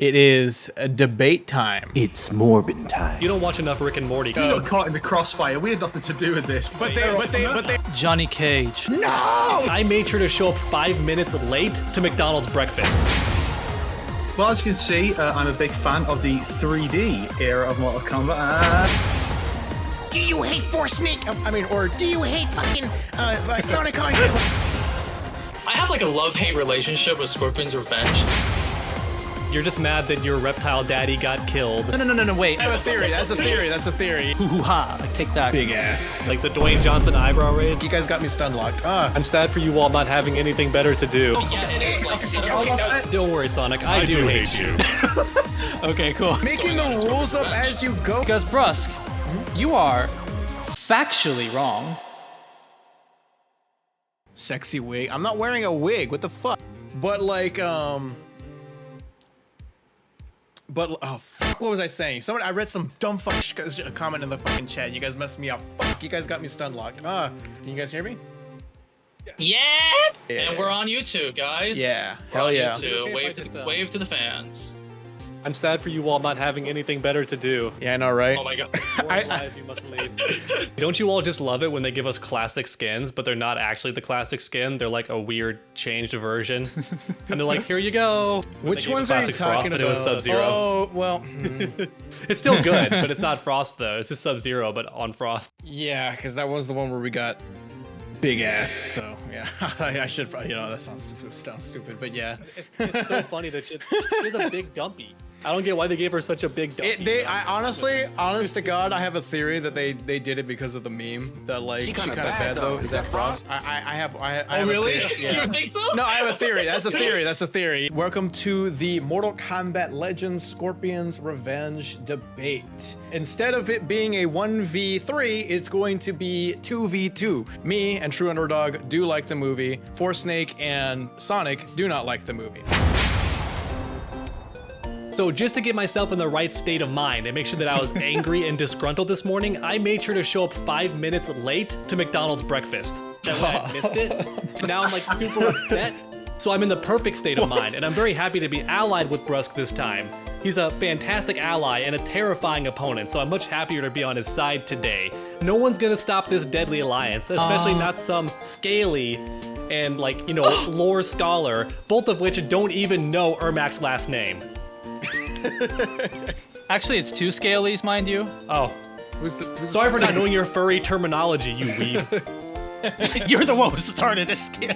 It is a debate time. It's Morbin time. You don't watch enough Rick and Morty. You got caught in the crossfire. We had nothing to do with this. But they. Johnny Cage. No! I made sure to show up 5 minutes late to McDonald's breakfast. Well, as you can see, I'm a big fan of the 3D era of Mortal Kombat. Do you hate Force Snake? Or do you hate fucking SonicHaXD? I have like a love-hate relationship with Scorpion's Revenge. You're just mad that your reptile daddy got killed. No, wait. I have a theory. That's a theory. Hoo-ha, like, take that. Big ass. Like the Dwayne Johnson eyebrow raise. You guys got me stun locked. I'm sad for you all not having anything better to do. Yeah, it is like Don't worry, Sonic. I do hate you. Okay, cool. Making the rules up as you go. Because, Brusk, you are factually wrong. Sexy wig. I'm not wearing a wig. What the fuck? But like, But, oh, fuck, what was I saying? I read some dumb fuck comment in the fucking chat. You guys messed me up. Fuck, you guys got me stun locked. Can you guys hear me? Yeah! And we're on YouTube, guys. Yeah, We're hell on yeah. YouTube. Wave to the fans. I'm sad for you all not having anything better to do. Yeah, I know, right? Oh my god. Lives you must lead. Don't you all just love it when they give us classic skins, but they're not actually the classic skin? They're like a weird changed version. And they're like, here you go. Which ones are you Classic talking Frost, about? but it was Sub-Zero. Oh, well. It's still good, but it's not Frost though. It's just Sub-Zero, but on Frost. Yeah, because that was the one where we got big ass, so yeah. I should probably, that sounds stupid, but yeah. It's so funny that she's a big dumpy. I don't get why they gave her such a big dumpy. Honest to God, I have a theory that they did it because of the meme. That like she kind of bad though. Is that Frost? I have. Oh really? Yeah. You think so? No, I have a theory. That's a theory. Welcome to the Mortal Kombat Legends Scorpion's Revenge debate. Instead of it being a 1v3, it's going to be 2v2. Me and True Underdog do like the movie. Force Snake and Sonic do not like the movie. So just to get myself in the right state of mind and make sure that I was angry and disgruntled this morning, I made sure to show up 5 minutes late to McDonald's breakfast. That way I missed it, and now I'm like super upset. So I'm in the perfect state of mind, and I'm very happy to be allied with Brusk this time. He's a fantastic ally and a terrifying opponent, so I'm much happier to be on his side today. No one's gonna stop this deadly alliance, especially not some scaly and lore scholar, both of which don't even know Ermac's last name. Actually, it's 2 scalies, mind you. Oh. Sorry for not knowing your furry terminology, you weeb. You're the one who started this scale.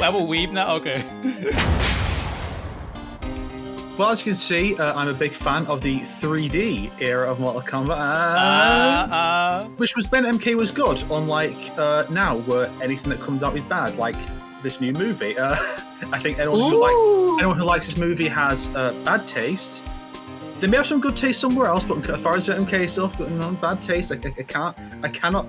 I'm a weeb now? Okay. Well, as you can see, I'm a big fan of the 3D era of Mortal Kombat, which was when MK was good, unlike now, where anything that comes out is bad, like this new movie. I think anyone who likes this movie has bad taste. They may have some good taste somewhere else, but as far as MK stuff, bad taste. I cannot.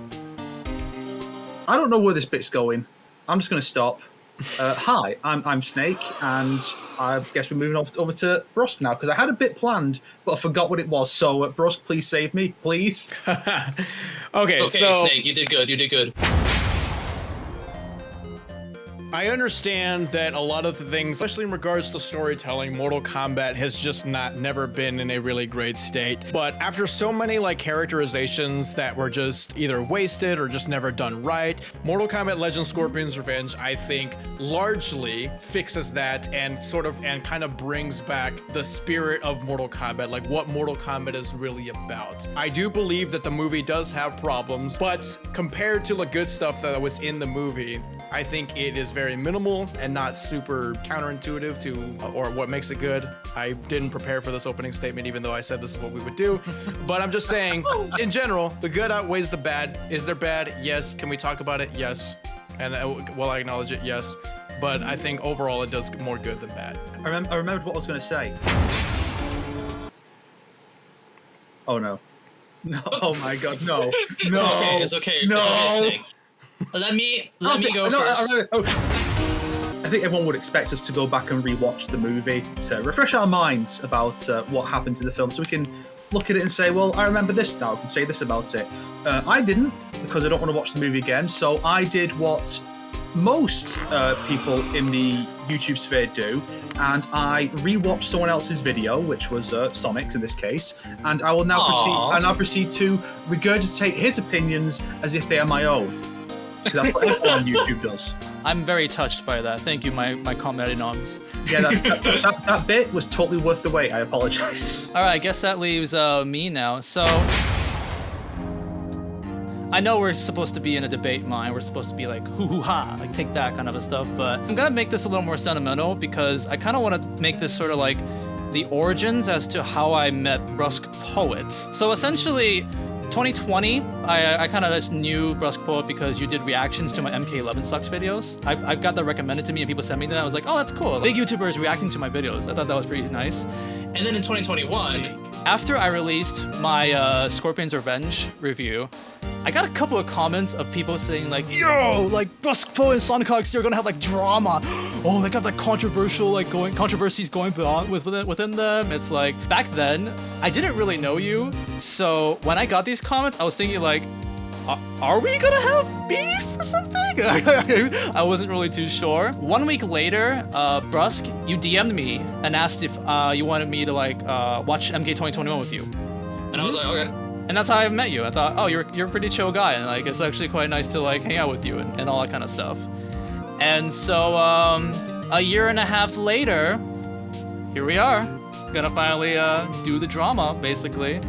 I don't know where this bit's going. I'm just going to stop. Hi, I'm Snake, and I guess we're moving over to Brusk now, because I had a bit planned, but I forgot what it was. So, Brusk, please save me, please. Okay, so Snake, you did good. I understand that a lot of the things, especially in regards to storytelling, Mortal Kombat has just never been in a really great state. But after so many characterizations that were just either wasted or just never done right, Mortal Kombat Legends Scorpion's Revenge, I think, largely fixes that and kind of brings back the spirit of Mortal Kombat, like what Mortal Kombat is really about. I do believe that the movie does have problems, but compared to the good stuff that was in the movie, I think it is very minimal and not super counterintuitive to, or what makes it good. I didn't prepare for this opening statement, even though I said this is what we would do. But I'm just saying, in general, the good outweighs the bad. Is there bad? Yes. Can we talk about it? Yes. And will I acknowledge it? Yes. But I think overall it does more good than bad. I remembered what I was going to say. Oh no. No, oh my god, no. No. It's okay. No. It's okay, Snake. Let me go first. I think everyone would expect us to go back and rewatch the movie to refresh our minds about what happened in the film, so we can look at it and say, well, I remember this now, I can say this about it. I didn't, because I don't want to watch the movie again, so I did what most people in the YouTube sphere do, and I rewatched someone else's video, which was Sonic's in this case, and I will now proceed to regurgitate his opinions as if they are my own. Because that's what everyone on YouTube does. I'm very touched by that. Thank you, my comrade in arms. Yeah, that bit was totally worth the wait. I apologize. All right, I guess that leaves me now. So I know we're supposed to be in a debate mind. We're supposed to be like hoo-hoo-ha, like take that kind of a stuff. But I'm gonna make this a little more sentimental because I kind of want to make this sort of like the origins as to how I met BruskPoet. So essentially, 2020, I kind of just knew BruskPoet because you did reactions to my MK11 Sucks videos. I've got that recommended to me and people sent me that. I was like, oh, that's cool. Big YouTubers reacting to my videos. I thought that was pretty nice. And then in 2021, after I released my Scorpion's Revenge review, I got a couple of comments of people saying like, yo, like BruskPoet and SonicHaXD are gonna have like drama. Oh, they got like controversies going on within them. It's like, back then, I didn't really know you. So when I got these comments, I was thinking like, are we gonna have beef or something? I wasn't really too sure. 1 week later, Brusk, you DM'd me and asked if you wanted me to like watch MK 2021 with you. and I was like, okay. And that's how I met you. I thought, oh, you're a pretty chill guy, and like it's actually quite nice to like hang out with you and all that kind of stuff. And so a year and a half later, here we are, gonna finally do the drama, basically.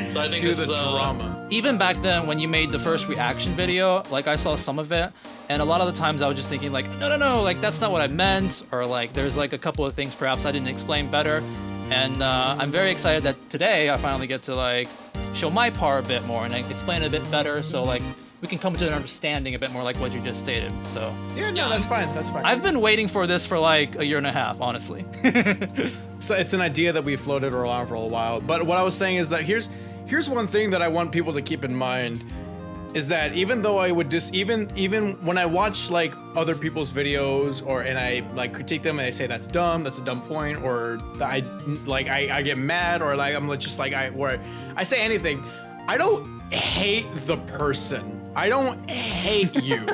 So I think Do this the is drama. Even back then, when you made the first reaction video, like I saw some of it, and a lot of the times I was just thinking like, no, like that's not what I meant, or like there's like a couple of things perhaps I didn't explain better. And I'm very excited that today I finally get to like show my part a bit more and like, explain it a bit better, so like we can come to an understanding a bit more like what you just stated. So Yeah, no, that's fine. That's fine. I've been waiting for this for like a year and a half, honestly. So it's an idea that we floated around for a while. But what I was saying is that here's one thing that I want people to keep in mind is that even though I would even when I watch like other people's videos and I like critique them and I say that's dumb, that's a dumb point, or I get mad, or like I'm just like I say anything, I don't hate the person. I don't hate you.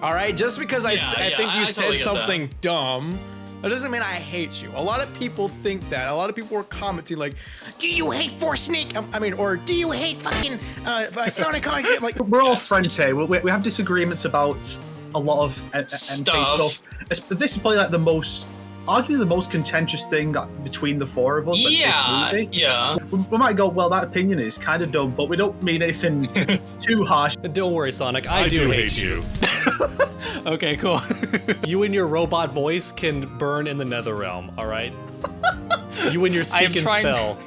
All right, just because I think you said totally something dumb, that doesn't mean I hate you. A lot of people think that. A lot of people are commenting like, "Do you hate Force Snake?" Or "Do you hate fucking SonicHaXD?" Like, We're all friends here. We have disagreements about a lot of MK stuff. This is probably like arguably the most contentious thing between the four of us. Yeah. We might go, well, that opinion is kind of dumb, but we don't mean anything too harsh. Don't worry, Sonic. I do hate you. Okay, cool. You and your robot voice can burn in the Netherrealm, all right? You and your speak and spell.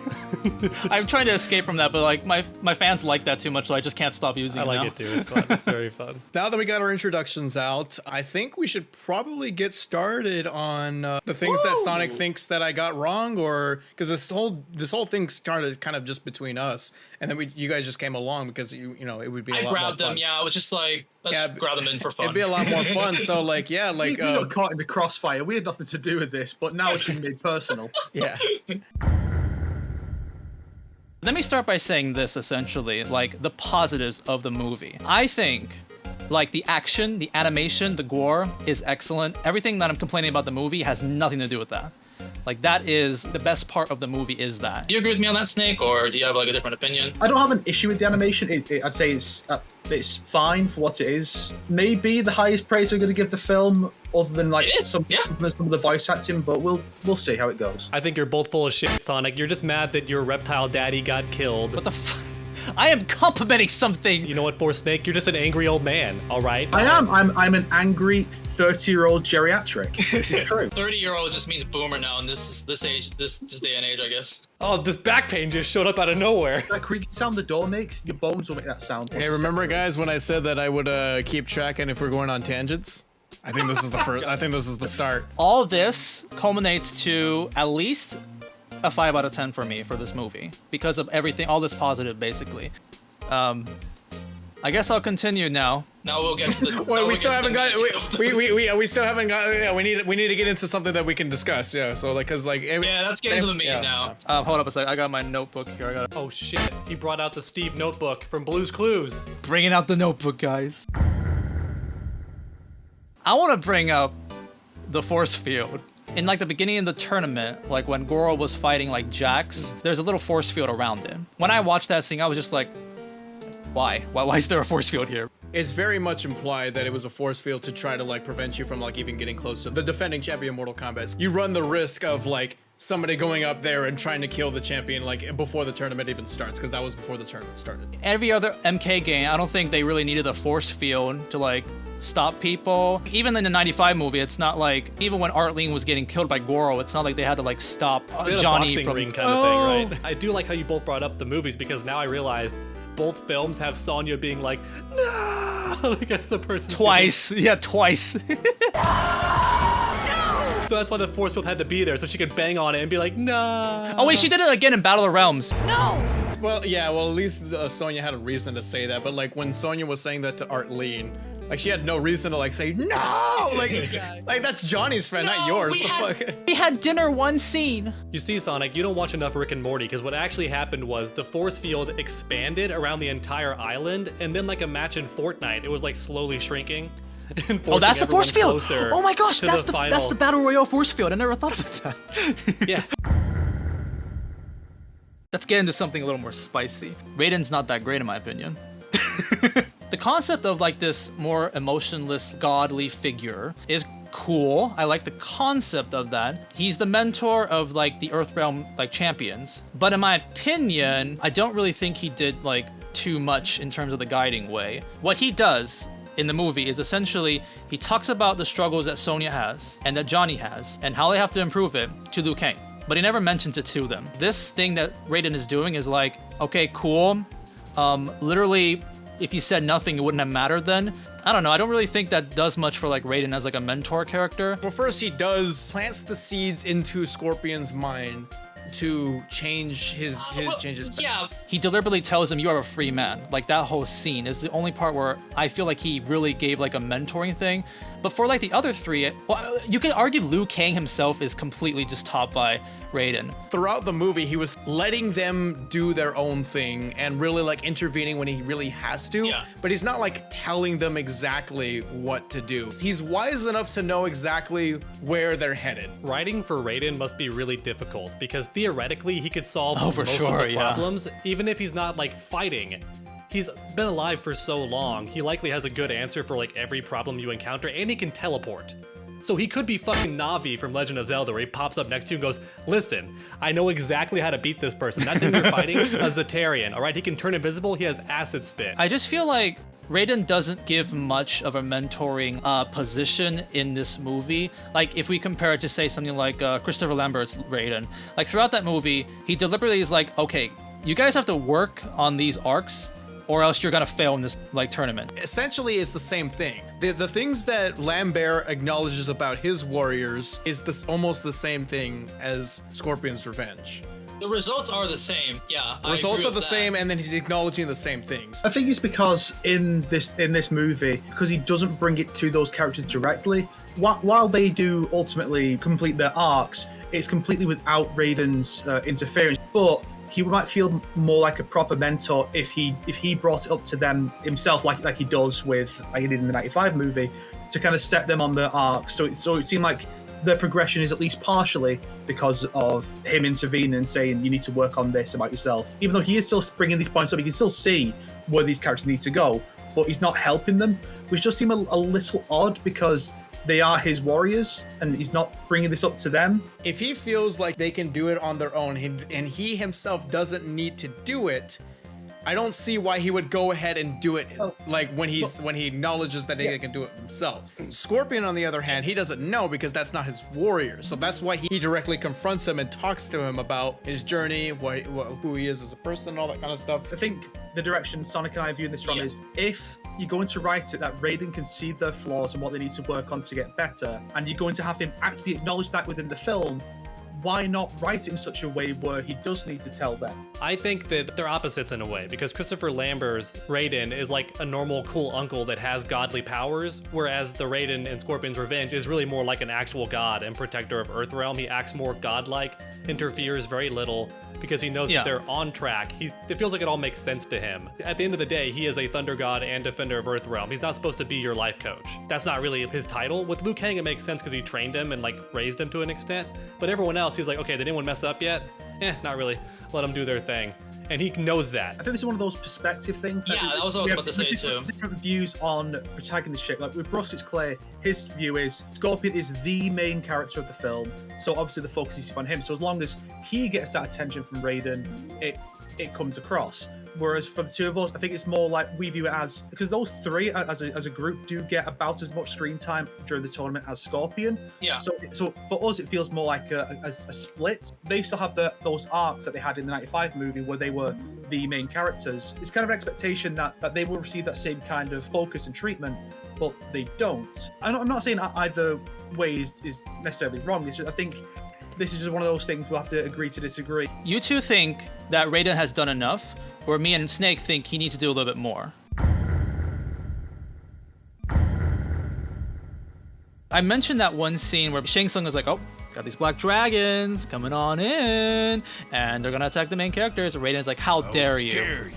I'm trying to escape from that, but like my fans like that too much, so I just can't stop using I it like now. it too. It's fun. It's very fun. now that we got our introductions out, I think we should probably get started on the things that Sonic thinks that I got wrong, or because this whole thing started kind of just between us, and then you guys just came along because you know it would be. I grabbed them. Yeah, I was just like, let's grab them in for fun. It'd be a lot more fun. So like, yeah, like we got caught in the crossfire. We had nothing to do with this, but now it's been made personal. yeah. Let me start by saying this, essentially, like the positives of the movie. I think, like the action, the animation, the gore is excellent. Everything that I'm complaining about the movie has nothing to do with that. Like that is the best part of the movie is that. Do you agree with me on that, Snake, or do you have like a different opinion? I don't have an issue with the animation. I'd say it's fine for what it is. Maybe the highest praise I'm going to give the film, other than like some of the voice acting, but we'll see how it goes. I think you're both full of shit, Sonic. You're just mad that your reptile daddy got killed. What the I am complimenting something. You know what, Force Snake? You're just an angry old man, all right? I am. I'm an angry 30-year-old geriatric. This is true. 30-year-old just means boomer now in this age, this day and age, I guess. Oh, this back pain just showed up out of nowhere. That creaky sound the door makes, your bones will make that sound. Hey, remember guys when I said that I would keep tracking if we're going on tangents? I think this is the first. I think this is the start. All this culminates to at least a 5 out of 10 for me for this movie because of everything, all this positive, basically. I guess I'll continue now. Now we'll get to the. Well, we still haven't got. We still haven't got. Yeah, we need to get into something that we can discuss. Yeah, so like, cause like. Yeah, let's get into the meat now. Hold up a sec. I got my notebook here. Oh shit! He brought out the Steve notebook from Blue's Clues. Bringing out the notebook, guys. I want to bring up the force field In like the beginning of the tournament, like when Goro was fighting like Jax, there's a little force field around him. When I watched that scene, I was just like, why? Why is there a force field here? It's very much implied that it was a force field to try to like prevent you from like even getting close to the defending champion Mortal Kombat. You run the risk of like somebody going up there and trying to kill the champion like before the tournament even starts, because that was before the tournament started. Every other MK game, I don't think they really needed a force field to like stop people. Even in the 95 movie, it's not like, even when Arlene was getting killed by Goro, it's not like they had to like stop Johnny from ring kind of thing, right? I do like how you both brought up the movies, because now I realized both films have Sonya being like, no, like as the person twice. Yeah, twice. So that's why the force field had to be there, so she could bang on it and be like, no. Oh wait, she did it again in Battle of the Realms. No! Well, yeah, well, at least Sonya had a reason to say that, but like when Sonya was saying that to Arlene, like she had no reason to like say no, like that's Johnny's friend, not yours. We had dinner one scene. You see, Sonic, you don't watch enough Rick and Morty, because what actually happened was the force field expanded around the entire island, and then like a match in Fortnite, it was like slowly shrinking. Oh, that's the force field! Oh my gosh, that's the Battle Royale force field. I never thought of that. Yeah. Let's get into something a little more spicy. Raiden's not that great in my opinion. The concept of like this more emotionless, godly figure is cool. I like the concept of that. He's the mentor of like the Earthrealm like champions. But in my opinion, I don't really think he did like too much in terms of the guiding way. What he does in the movie is essentially he talks about the struggles that Sonya has and that Johnny has and how they have to improve it to Liu Kang. But he never mentions it to them. This thing that Raiden is doing is like, okay, cool. Literally, if you said nothing, it wouldn't have mattered then. I don't know. I don't really think that does much for like Raiden as like a mentor character. Well, first he plants the seeds into Scorpion's mind to change his Yeah. He deliberately tells him you are a free man. Like that whole scene is the only part where I feel like he really gave like a mentoring thing. But for like the other three, well, you can argue Liu Kang himself is completely just topped by Raiden. Throughout the movie, he was letting them do their own thing and really like intervening when he really has to. Yeah. But he's not like telling them exactly what to do. He's wise enough to know exactly where they're headed. Writing for Raiden must be really difficult, because theoretically he could solve most of the problems, even if he's not like fighting. He's been alive for so long, he likely has a good answer for like every problem you encounter, and he can teleport. So he could be fucking Navi from Legend of Zelda, where he pops up next to you and goes, listen, I know exactly how to beat this person. That thing you're fighting, a Zetarian, all right? He can turn invisible, he has acid spit. I just feel like Raiden doesn't give much of a mentoring position in this movie. Like if we compare it to say something like Christopher Lambert's Raiden, like throughout that movie, he deliberately is like, okay, you guys have to work on these arcs, or else you're gonna fail in this like tournament. Essentially, it's the same thing. The things that Lambert acknowledges about his warriors is this almost the same thing as Scorpion's revenge. The results are the same. Yeah. The results are the same, and then he's acknowledging the same things. I think it's because in this movie, because he doesn't bring it to those characters directly, while they do ultimately complete their arcs, it's completely without Raiden's interference. But he might feel more like a proper mentor if he brought it up to them himself, like he does with like he did in the 95 movie, to kind of set them on their arcs. So it seemed like the progression is at least partially because of him intervening and saying you need to work on this about yourself. Even though he is still bringing these points up, you can still see where these characters need to go, but he's not helping them, which does seem a little odd because they are his warriors and he's not bringing this up to them. If he feels like they can do it on their own and he himself doesn't need to do it, I don't see why he would go ahead and do it like when he acknowledges that they can do it themselves. Scorpion, on the other hand, he doesn't know because that's not his warrior. So that's why he directly confronts him and talks to him about his journey, who he is as a person, all that kind of stuff. I think the direction Sonic and I view this from is if you're going to write it that Raiden can see their flaws and what they need to work on to get better, and you're going to have him actually acknowledge that within the film, why not write it in such a way where he does need to tell them? I think that they're opposites in a way, because Christopher Lambert's Raiden is like a normal cool uncle that has godly powers, whereas the Raiden in Scorpion's Revenge is really more like an actual god and protector of Earthrealm. He acts more godlike, interferes very little, because he knows that they're on track. It feels like it all makes sense to him. At the end of the day, he is a Thunder God and defender of Earthrealm. He's not supposed to be your life coach. That's not really his title. With Liu Kang, it makes sense because he trained him and like raised him to an extent. But everyone else, he's like, okay, did anyone mess up yet? Not really. Let them do their thing. And he knows that. I think this is one of those perspective things. Yeah, that was what I was about to say too. Different views on protagonist shit. Like with Brusk, it's clear his view is Scorpion is the main character of the film, so obviously the focus is on him. So as long as he gets that attention from Raiden, it comes across. Whereas for the two of us, I think it's more like we view it as, because those three as a group do get about as much screen time during the tournament as Scorpion. Yeah. So for us, it feels more like a split. They still have those arcs that they had in the '95 movie where they were the main characters. It's kind of an expectation that they will receive that same kind of focus and treatment, but they don't. I'm not saying either way is necessarily wrong. It's just, I think this is just one of those things we'll have to agree to disagree. You two think that Raiden has done enough, or me and Snake think he needs to do a little bit more? I mentioned that one scene where Shang Tsung is like, oh, got these black dragons coming on in, and they're gonna attack the main characters. And Raiden's like, how dare you?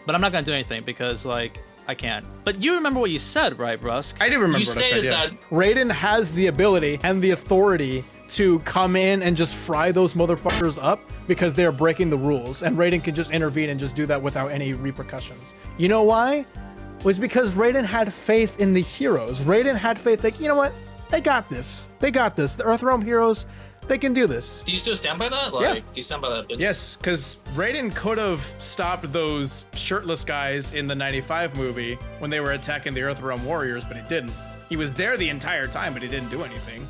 But I'm not gonna do anything because, like, I can't. But you remember what you said, right, Brusk? I do remember what I said, yeah. that Raiden has the ability and the authority to come in and just fry those motherfuckers up because they're breaking the rules, and Raiden can just intervene and just do that without any repercussions. You know why? It was because Raiden had faith in the heroes. Raiden had faith, like, you know what? They got this. They got this. The Earthrealm heroes, they can do this. Do you still stand by that? Like, do you stand by that? Yes, because Raiden could have stopped those shirtless guys in the '95 movie when they were attacking the Earthrealm warriors, but he didn't. He was there the entire time, but he didn't do anything.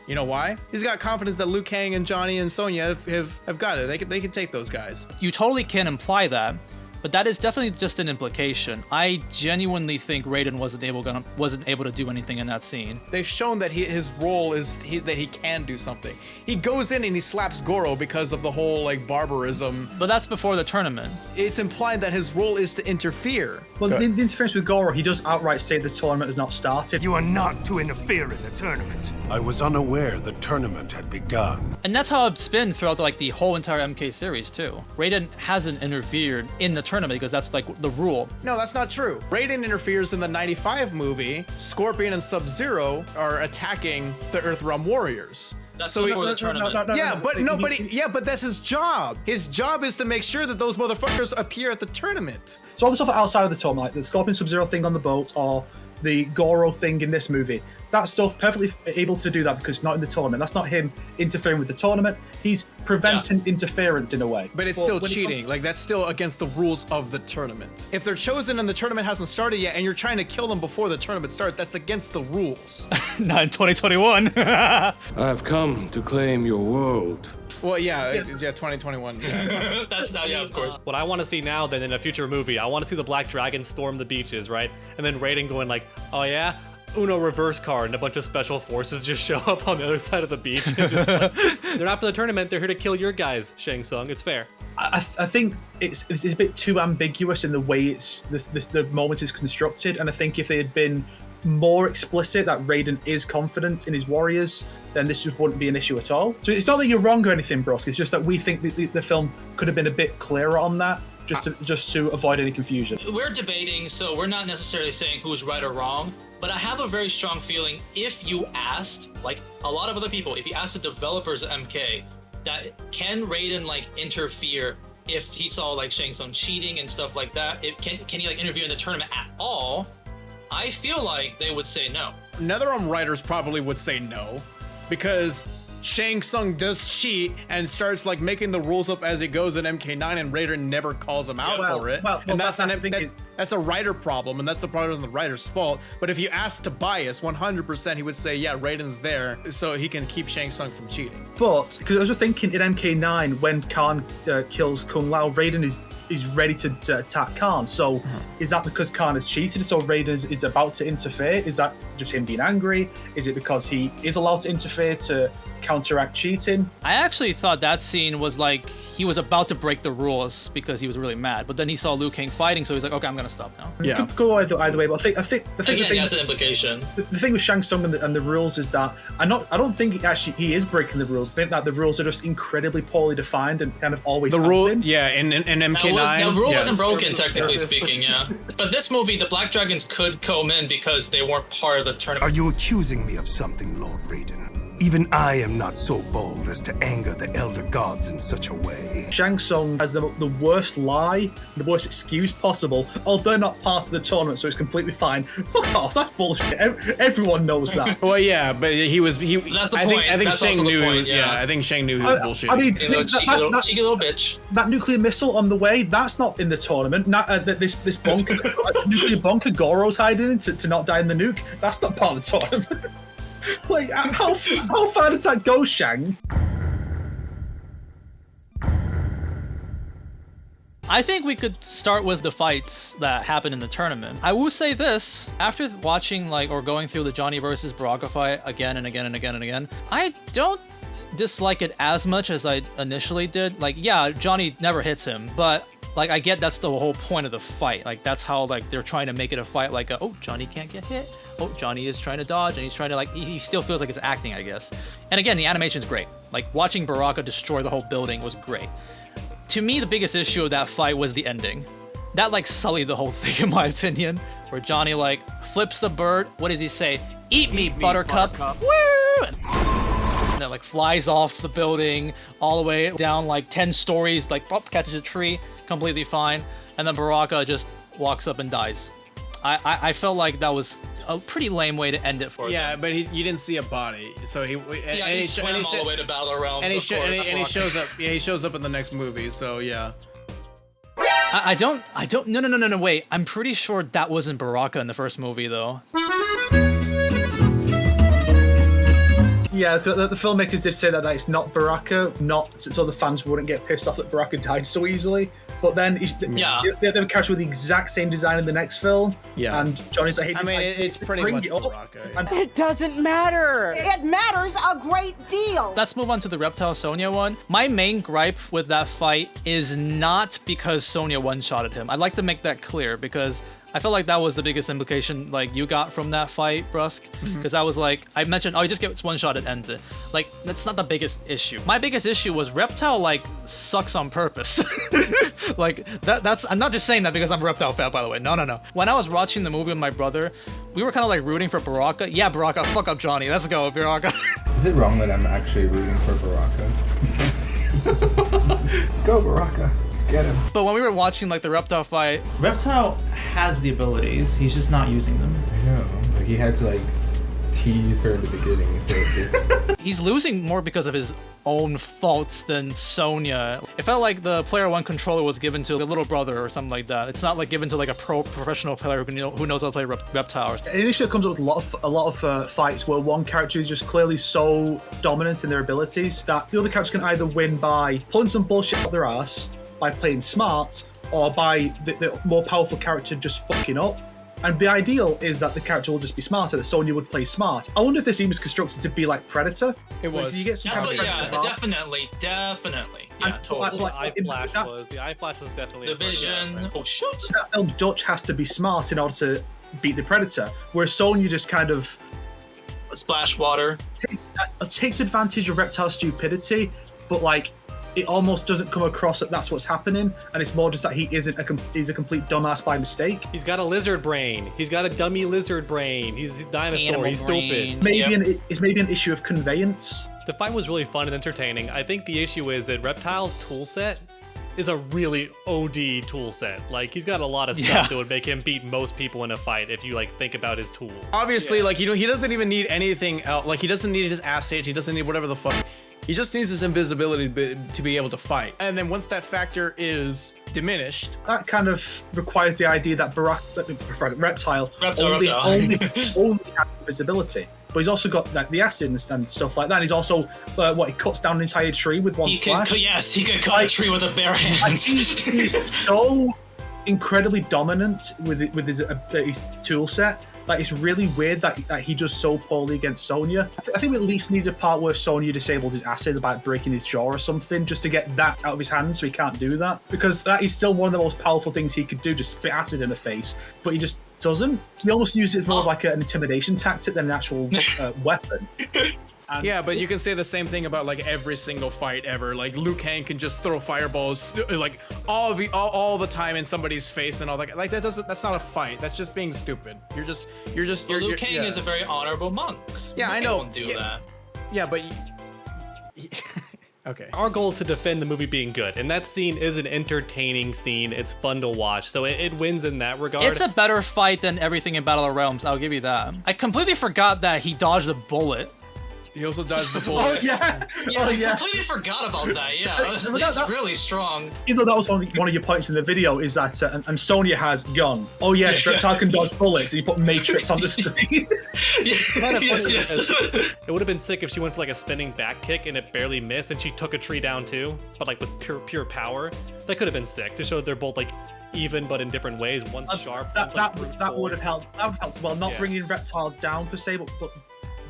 You know why? He's got confidence that Liu Kang and Johnny and Sonya have got it. They can take those guys. You totally can imply that, but that is definitely just an implication. I genuinely think Raiden wasn't able to do anything in that scene. They've shown that his role is that he can do something. He goes in and he slaps Goro because of the whole like barbarism. But that's before the tournament. It's implied that his role is to interfere. Well, the interference with Goro, he does outright say the tournament has not started. You are not to interfere in the tournament. I was unaware the tournament had begun. And that's how it's been throughout the whole entire MK series too. Raiden hasn't interfered in the tournament because that's like the rule. No, that's not true. Raiden interferes in the '95 movie. Scorpion and Sub-Zero are attacking the Earthrealm warriors. That's before the tournament. But that's his job. His job is to make sure that those motherfuckers appear at the tournament. So all the stuff outside of the tournament, like the Scorpion Sub-Zero thing on the boat or the Goro thing in this movie, that stuff perfectly able to do that because it's not in the tournament. That's not him interfering with the tournament. He's preventing interference in a way. But it's still cheating. Like, that's still against the rules of the tournament. If they're chosen and the tournament hasn't started yet and you're trying to kill them before the tournament starts, that's against the rules. Not in 2021. I've come to claim your world. Well, yeah, 2021. Yeah. That's not, yeah, of course. What I want to see now, then, in a future movie, I want to see the Black Dragon storm the beaches, right? And then Raiden going like, oh yeah? Uno reverse card and a bunch of special forces just show up on the other side of the beach. And just like, they're not for the tournament, they're here to kill your guys, Shang Tsung. It's fair. I think it's a bit too ambiguous in the way the moment is constructed, and I think if they had been more explicit that Raiden is confident in his warriors, then this just wouldn't be an issue at all. So it's not that you're wrong or anything, Brusk. It's just that we think the film could have been a bit clearer on that, just to avoid any confusion. We're debating, so we're not necessarily saying who's right or wrong, but I have a very strong feeling if you asked, like a lot of other people, if you asked the developers of MK, that can Raiden like interfere if he saw like Shang Tsung cheating and stuff like that, can he like interfere in the tournament at all? I feel like they would say no. NetherRealm writers probably would say no, because Shang Tsung does cheat and starts like making the rules up as he goes in MK9, and Raiden never calls him out for it. And that's a writer problem, and that's a problem on the writer's fault. But if you ask Tobias, 100% he would say, yeah, Raiden's there so he can keep Shang Tsung from cheating. But because I was just thinking in MK9 when Khan kills Kung Lao, Raiden is ready to attack Khan. So is that because Khan has cheated, so Raiden is about to interfere? Is that just him being angry? Is it because he is allowed to interfere to counteract cheating. I actually thought that scene was like he was about to break the rules because he was really mad, but then he saw Liu Kang fighting, so he's like, okay, I'm gonna stop now. It could go either way, but I think the thing that's an implication. The thing with Shang Tsung and the rules is that I don't think he is breaking the rules. I think that the rules are just incredibly poorly defined and kind of always the rule. been. Yeah, in MK9. The rule wasn't broken, technically speaking. Yeah, but this movie, the Black Dragons could come in because they weren't part of the tournament. Are you accusing me of something, Lord Raiden? Even I am not so bold as to anger the elder gods in such a way. Shang Tsung has the worst lie, the worst excuse possible. Oh, they're not part of the tournament, so it's completely fine. Fuck off, that's bullshit. Everyone knows that. Well, yeah, but he was. That's the point. I think That's Shang also the knew. point, yeah. I think Shang knew he was bullshit. I mean, Cheeky little bitch. that nuclear missile on the way, that's not in the tournament. This bonker, nuclear bonker Goro's hiding in to not die in the nuke, that's not part of the tournament. Like, how far does that go, Shang? I think we could start with the fights that happened in the tournament. I will say this, after watching or going through the Johnny versus Baraka fight again and again and again and again, I don't dislike it as much as I initially did. Like, yeah, Johnny never hits him, but I get that's the whole point of the fight. Like, that's how they're trying to make it a fight. Like, oh, Johnny can't get hit. Oh, Johnny is trying to dodge, and he's trying to he still feels like it's acting, I guess. And again, the animation's great. Like, watching Baraka destroy the whole building was great. To me, the biggest issue of that fight was the ending. That sullied the whole thing, in my opinion. Where Johnny flips the bird. What does he say? Eat me, Buttercup. Woo! And then flies off the building all the way down 10 stories. Catches a tree, completely fine. And then Baraka just walks up and dies. I felt like that was a pretty lame way to end it for him. Yeah, but you didn't see a body, so he swam all the way to Battle Realms. And he shows up. Yeah, he shows up in the next movie. So yeah. I don't. No. Wait, I'm pretty sure that wasn't Baraka in the first movie, though. Yeah, the filmmakers did say that it's not Baraka, so the fans wouldn't get pissed off that Baraka died so easily. But then, they have a character with the exact same design in the next film. Yeah. And Johnny's like, hey, it's pretty much Baraka. Yeah. It doesn't matter. It matters a great deal. Let's move on to the Reptile Sonya one. My main gripe with that fight is not because Sonya one-shotted him. I'd like to make that clear because I felt like that was the biggest implication you got from that fight, Brusk. Because I was I mentioned, you just get one shot, it ends it. That's not the biggest issue. My biggest issue was Reptile sucks on purpose. That's I'm not just saying that because I'm a Reptile fan, by the way. No. When I was watching the movie with my brother, we were kind of rooting for Baraka. Yeah, Baraka, fuck up Johnny. Let's go, Baraka. Is it wrong that I'm actually rooting for Baraka? Go, Baraka. Get him. But when we were watching the Reptile fight, Reptile has the abilities, he's just not using them. I know. He had to tease her in the beginning instead of this. He's losing more because of his own faults than Sonya. It felt like the player one controller was given to a little brother or something like that. It's not given to a professional player who knows how to play Reptile. It initially comes up with a lot of fights where one character is just clearly so dominant in their abilities that the other character can either win by pulling some bullshit out their ass, by playing smart, or by the more powerful character just fucking up. And the ideal is that the character will just be smarter, that Sonya would play smart. I wonder if this scene was constructed to be like Predator. It was. You get some kind of definitely. Yeah, totally. The eye flash was definitely the vision. Oh shoot! That film, Dutch has to be smart in order to beat the Predator, where Sonya just kind of splash water takes advantage of Reptile's stupidity, but it almost doesn't come across that that's what's happening, and it's more just that he's a complete dumbass by mistake. He's got a lizard brain. He's got a dummy lizard brain. He's a dinosaur. Animal he's brain. stupid. It's maybe an issue of conveyance. The fight was really fun and entertaining. I think the issue is that Reptile's toolset is a really OD toolset. He's got a lot of stuff that would make him beat most people in a fight if you think about his tools. Obviously, he doesn't even need anything else. He doesn't need his ass hit. He doesn't need whatever the fuck. He just needs his invisibility to be able to fight. And then once that factor is diminished, that kind of requires the idea that Reptile only has invisibility. But he's also got the acid and stuff like that. And he's also he cuts down an entire tree with one slash. He could cut a tree with a bare hand. He's so incredibly dominant with his tool set Like, it's really weird that he does so poorly against Sonya. I think we at least need a part where Sonya disabled his acid about breaking his jaw or something, just to get that out of his hands so he can't do that. Because that is still one of the most powerful things he could do, just spit acid in the face. But he just doesn't. He almost uses it as more of like an intimidation tactic than an actual weapon. And yeah, but you can say the same thing about like every single fight ever. Like Liu Kang can just throw fireballs like all the time in somebody's face and all that. Like that's not a fight. That's just being stupid. You're Liu Kang is a very honorable monk. Yeah, Liu I Kang know. Won't do that. Yeah, but okay. Our goal is to defend the movie being good, and that scene is an entertaining scene. It's fun to watch, so it wins in that regard. It's a better fight than everything in Battle of Realms. I'll give you that. I completely forgot that he dodged a bullet. He also dodged the bullet. I completely forgot about that. Yeah, it's really strong. Even though that was one of your points in the video, is that and Sonya has gun. Oh yeah, Reptile can dodge bullets. And you put Matrix on the screen. It would have been sick if she went for like a spinning back kick and it barely missed, and she took a tree down too, but like with pure power. That could have been sick to show they're both like even but in different ways. One's sharp. That would have helped. That would have helped. Well, not bringing Reptile down per se, but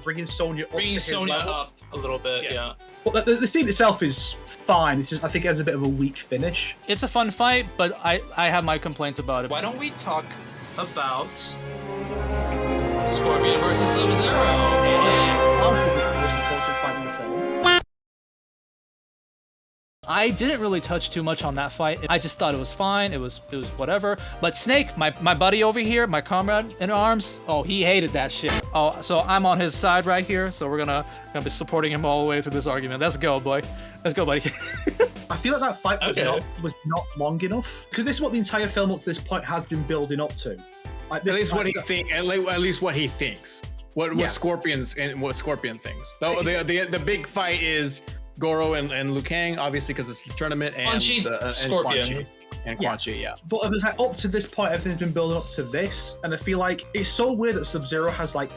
bringing Sonya up. Bringing Sonya up a little bit, yeah. Well, the scene itself is fine. It's just I think it has a bit of a weak finish. It's a fun fight, but I have my complaints about it. Why don't we talk about Scorpion versus Sub-Zero? I didn't really touch too much on that fight. I just thought it was fine. It was whatever. But Snake, my buddy over here, my comrade in arms, oh, he hated that shit. Oh, so I'm on his side right here. So we're gonna be supporting him all the way through this argument. Let's go, boy. Let's go, buddy. I feel like that fight was not long enough, because this is what the entire film up to this point has been building up to. Like, at least what he thinks. At least what he thinks. What Scorpion thinks. The big fight is Goro and Liu Kang, obviously, because it's the tournament, and Scorpion. And Quan Chi, yeah. But it was like up to this point, everything's been building up to this, and I feel like it's so weird that Sub-Zero has like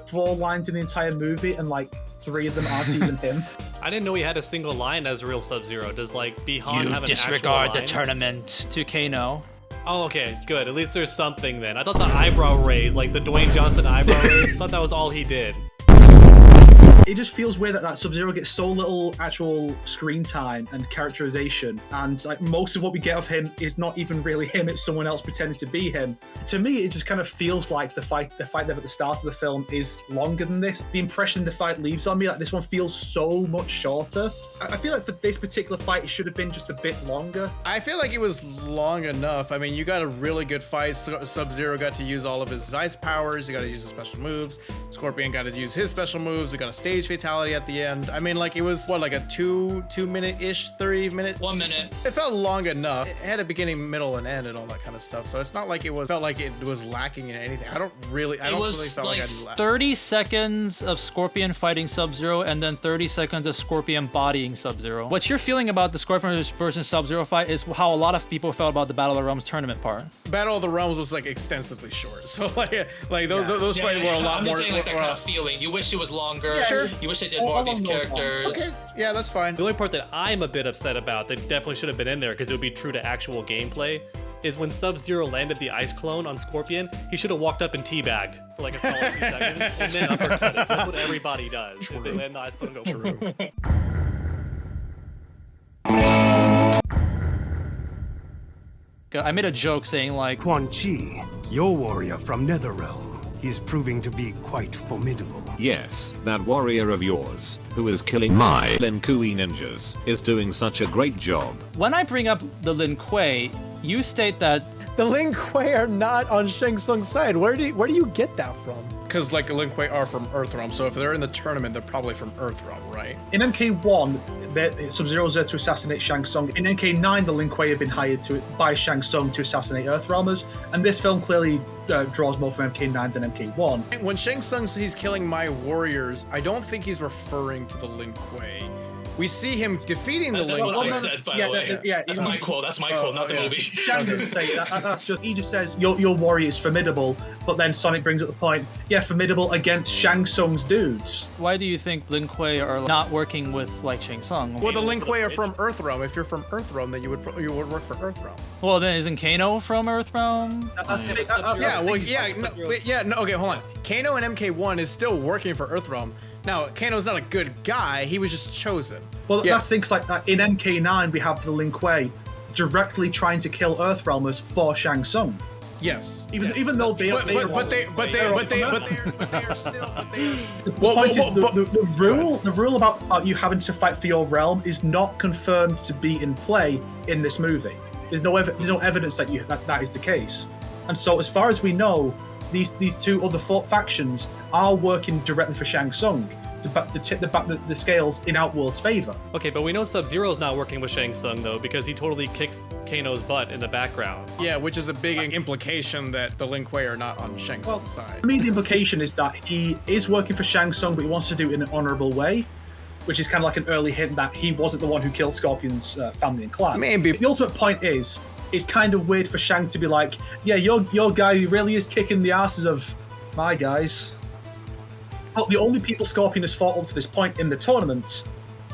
4 lines in the entire movie, and like 3 of them aren't even him. I didn't know he had a single line as real Sub-Zero. Does like Bihan have an disregard actual the tournament to Kano. Oh, okay, good. At least there's something then. I thought the eyebrow raise, like the Dwayne Johnson eyebrow raise, I thought that was all he did. It just feels weird that Sub-Zero gets so little actual screen time and characterization, and like most of what we get of him is not even really him, it's someone else pretending to be him. To me, it just kind of feels like the fight there at the start of the film is longer than this. The impression the fight leaves on me, like this one feels so much shorter. I feel like for this particular fight, it should have been just a bit longer. I feel like it was long enough. I mean, you got a really good fight. Sub-Zero got to use all of his ice powers. You got to use his special moves. Scorpion got to use his special moves. We got a stage fatality at the end. I mean, like it was what, like a 2 minute-ish, 3 minute? 1 minute. It felt long enough. It had a beginning, middle, and end, and all that kind of stuff. So it's not like felt like it was lacking in anything. I don't really felt like I lacked. 30 seconds of Scorpion fighting Sub-Zero, and then 30 seconds of Scorpion bodying Sub-Zero. What you're feeling about the Scorpion versus Sub-Zero fight is how a lot of people felt about the Battle of the Realms tournament part. Battle of the Realms was like extensively short. So like those fights were a lot more. I'm just saying, like that kind of feeling. You wish it was longer. Yeah, sure. You wish they did more of these characters. Okay. Yeah, that's fine. The only part that I'm a bit upset about that definitely should have been in there because it would be true to actual gameplay is when Sub-Zero landed the ice clone on Scorpion, he should have walked up and teabagged for like a solid 2 seconds and then uppercut it. That's what everybody does. Is they land the ice clone and go through. I made a joke saying like, Quan Chi, your warrior from Netherrealm, is proving to be quite formidable. Yes, that warrior of yours, who is killing my Lin Kuei ninjas, is doing such a great job. When I bring up the Lin Kuei, you state that the Lin Kuei are not on Shang Tsung's side. Where do you get that from? Because like Lin Kuei are from Earthrealm, so if they're in the tournament, they're probably from Earthrealm, right? In MK1, Sub-Zero's there to assassinate Shang Tsung. In MK9, the Lin Kuei have been hired by Shang Tsung to assassinate Earthrealmers, and this film clearly draws more from MK9 than MK1. When Shang Tsung says he's killing my warriors, I don't think he's referring to the Lin Kuei. We see him defeating the That's Lin what I Kuei. said, by the way. That's my quote. That's my quote, not the movie. Shang didn't say that. That's just he just says your warrior is formidable, but then Sonic brings up the point. Yeah, formidable against Shang Tsung's dudes. Why do you think Lin Kuei are not working with like Shang Tsung? Well, the Lin Kuei are from Earthrealm. If you're from Earthrealm, then you would work for Earthrealm. Well, then isn't Kano from Earthrealm? Okay, hold on. Kano and MK1 is still working for Earthrealm. Now, Kano's not a good guy. He was just chosen. Well, that's things like that. In MK9, we have the Lin Kuei directly trying to kill Earthrealmers for Shang Tsung. Yes. Even though they are still. The point is the rule about you having to fight for your realm is not confirmed to be in play in this movie. There's no evidence that is the case, and so as far as we know, these two other factions are working directly for Shang Tsung to tip the scales in Outworld's favor. Okay, but we know Sub-Zero's not working with Shang Tsung though, because he totally kicks Kano's butt in the background. Yeah, which is a big implication that the Lin Kuei are not on Shang Tsung's side. For me, the implication is that he is working for Shang Tsung, but he wants to do it in an honorable way, which is kind of like an early hint that he wasn't the one who killed Scorpion's family and clan. Maybe. The ultimate point is, it's kind of weird for Shang to be like, yeah, your guy really is kicking the asses of my guys. But the only people Scorpion has fought up to this point in the tournament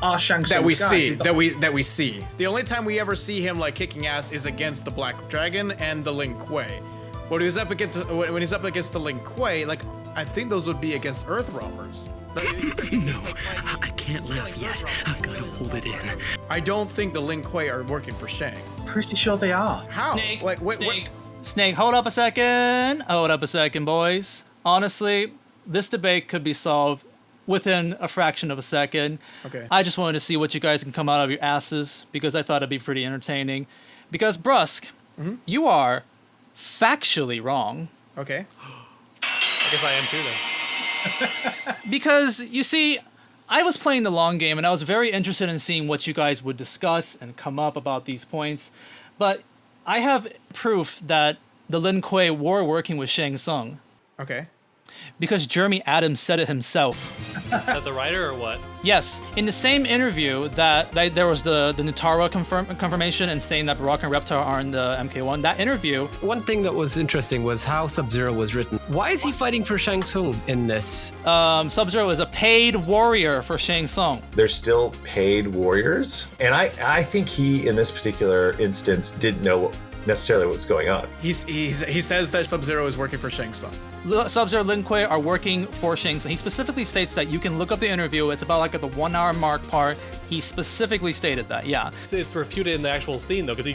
are Shang Tsung's guys. That we see. The only time we ever see him like kicking ass is against the Black Dragon and the Lin Kuei. When he's up against the Lin Kuei, like I think those would be against Earthrealmers. I can't laugh yet. I've got to hold it in. I don't think the Lin Kuei are working for Shang. Pretty sure they are. How? Snake, Like, wait, Snake. Snake, hold up a second. Hold up a second, boys. Honestly, this debate could be solved within a fraction of a second. Okay. I just wanted to see what you guys can come out of your asses because I thought it'd be pretty entertaining. Because Brusk, you are factually wrong. Okay. I guess I am too then. Because, you see, I was playing the long game and I was very interested in seeing what you guys would discuss and come up about these points. But I have proof that the Lin Kuei were working with Shang Tsung. Okay. Because Jeremy Adams said it himself. Is that the writer or what? Yes, in the same interview that there was the Nitara confirmation and saying that Baraka and Reptar are in the MK1, that interview... One thing that was interesting was how Sub-Zero was written. Why is he fighting for Shang Tsung in this? Sub-Zero is a paid warrior for Shang Tsung. They're still paid warriors, and I think he, in this particular instance, didn't know necessarily what's going on. He says that Sub-Zero is working for Shang Tsung. Sub-Zero, Lin Kuei are working for Shang Tsung. He specifically states that. You can look up the interview. It's about like at the 1 hour mark part. He specifically stated that, yeah. It's refuted in the actual scene though, because he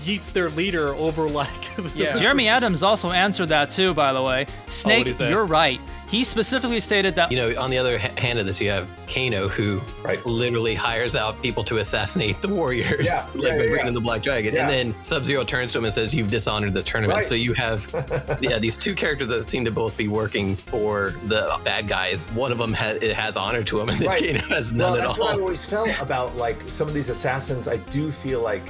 yeets their leader over like... Yeah. Jeremy Adams also answered that too, by the way. Snake, what'd he say? you're right. He specifically stated that... You know, on the other hand of this, you have Kano, who literally hires out people to assassinate the warriors, by bringing in the Black Dragon. And then Sub-Zero turns to him and says, you've dishonored the tournament. Right. So you have these two characters that seem to both be working for the bad guys. One of them has honor to him, and then Kano has none at all. That's what I always felt about like some of these assassins. I do feel like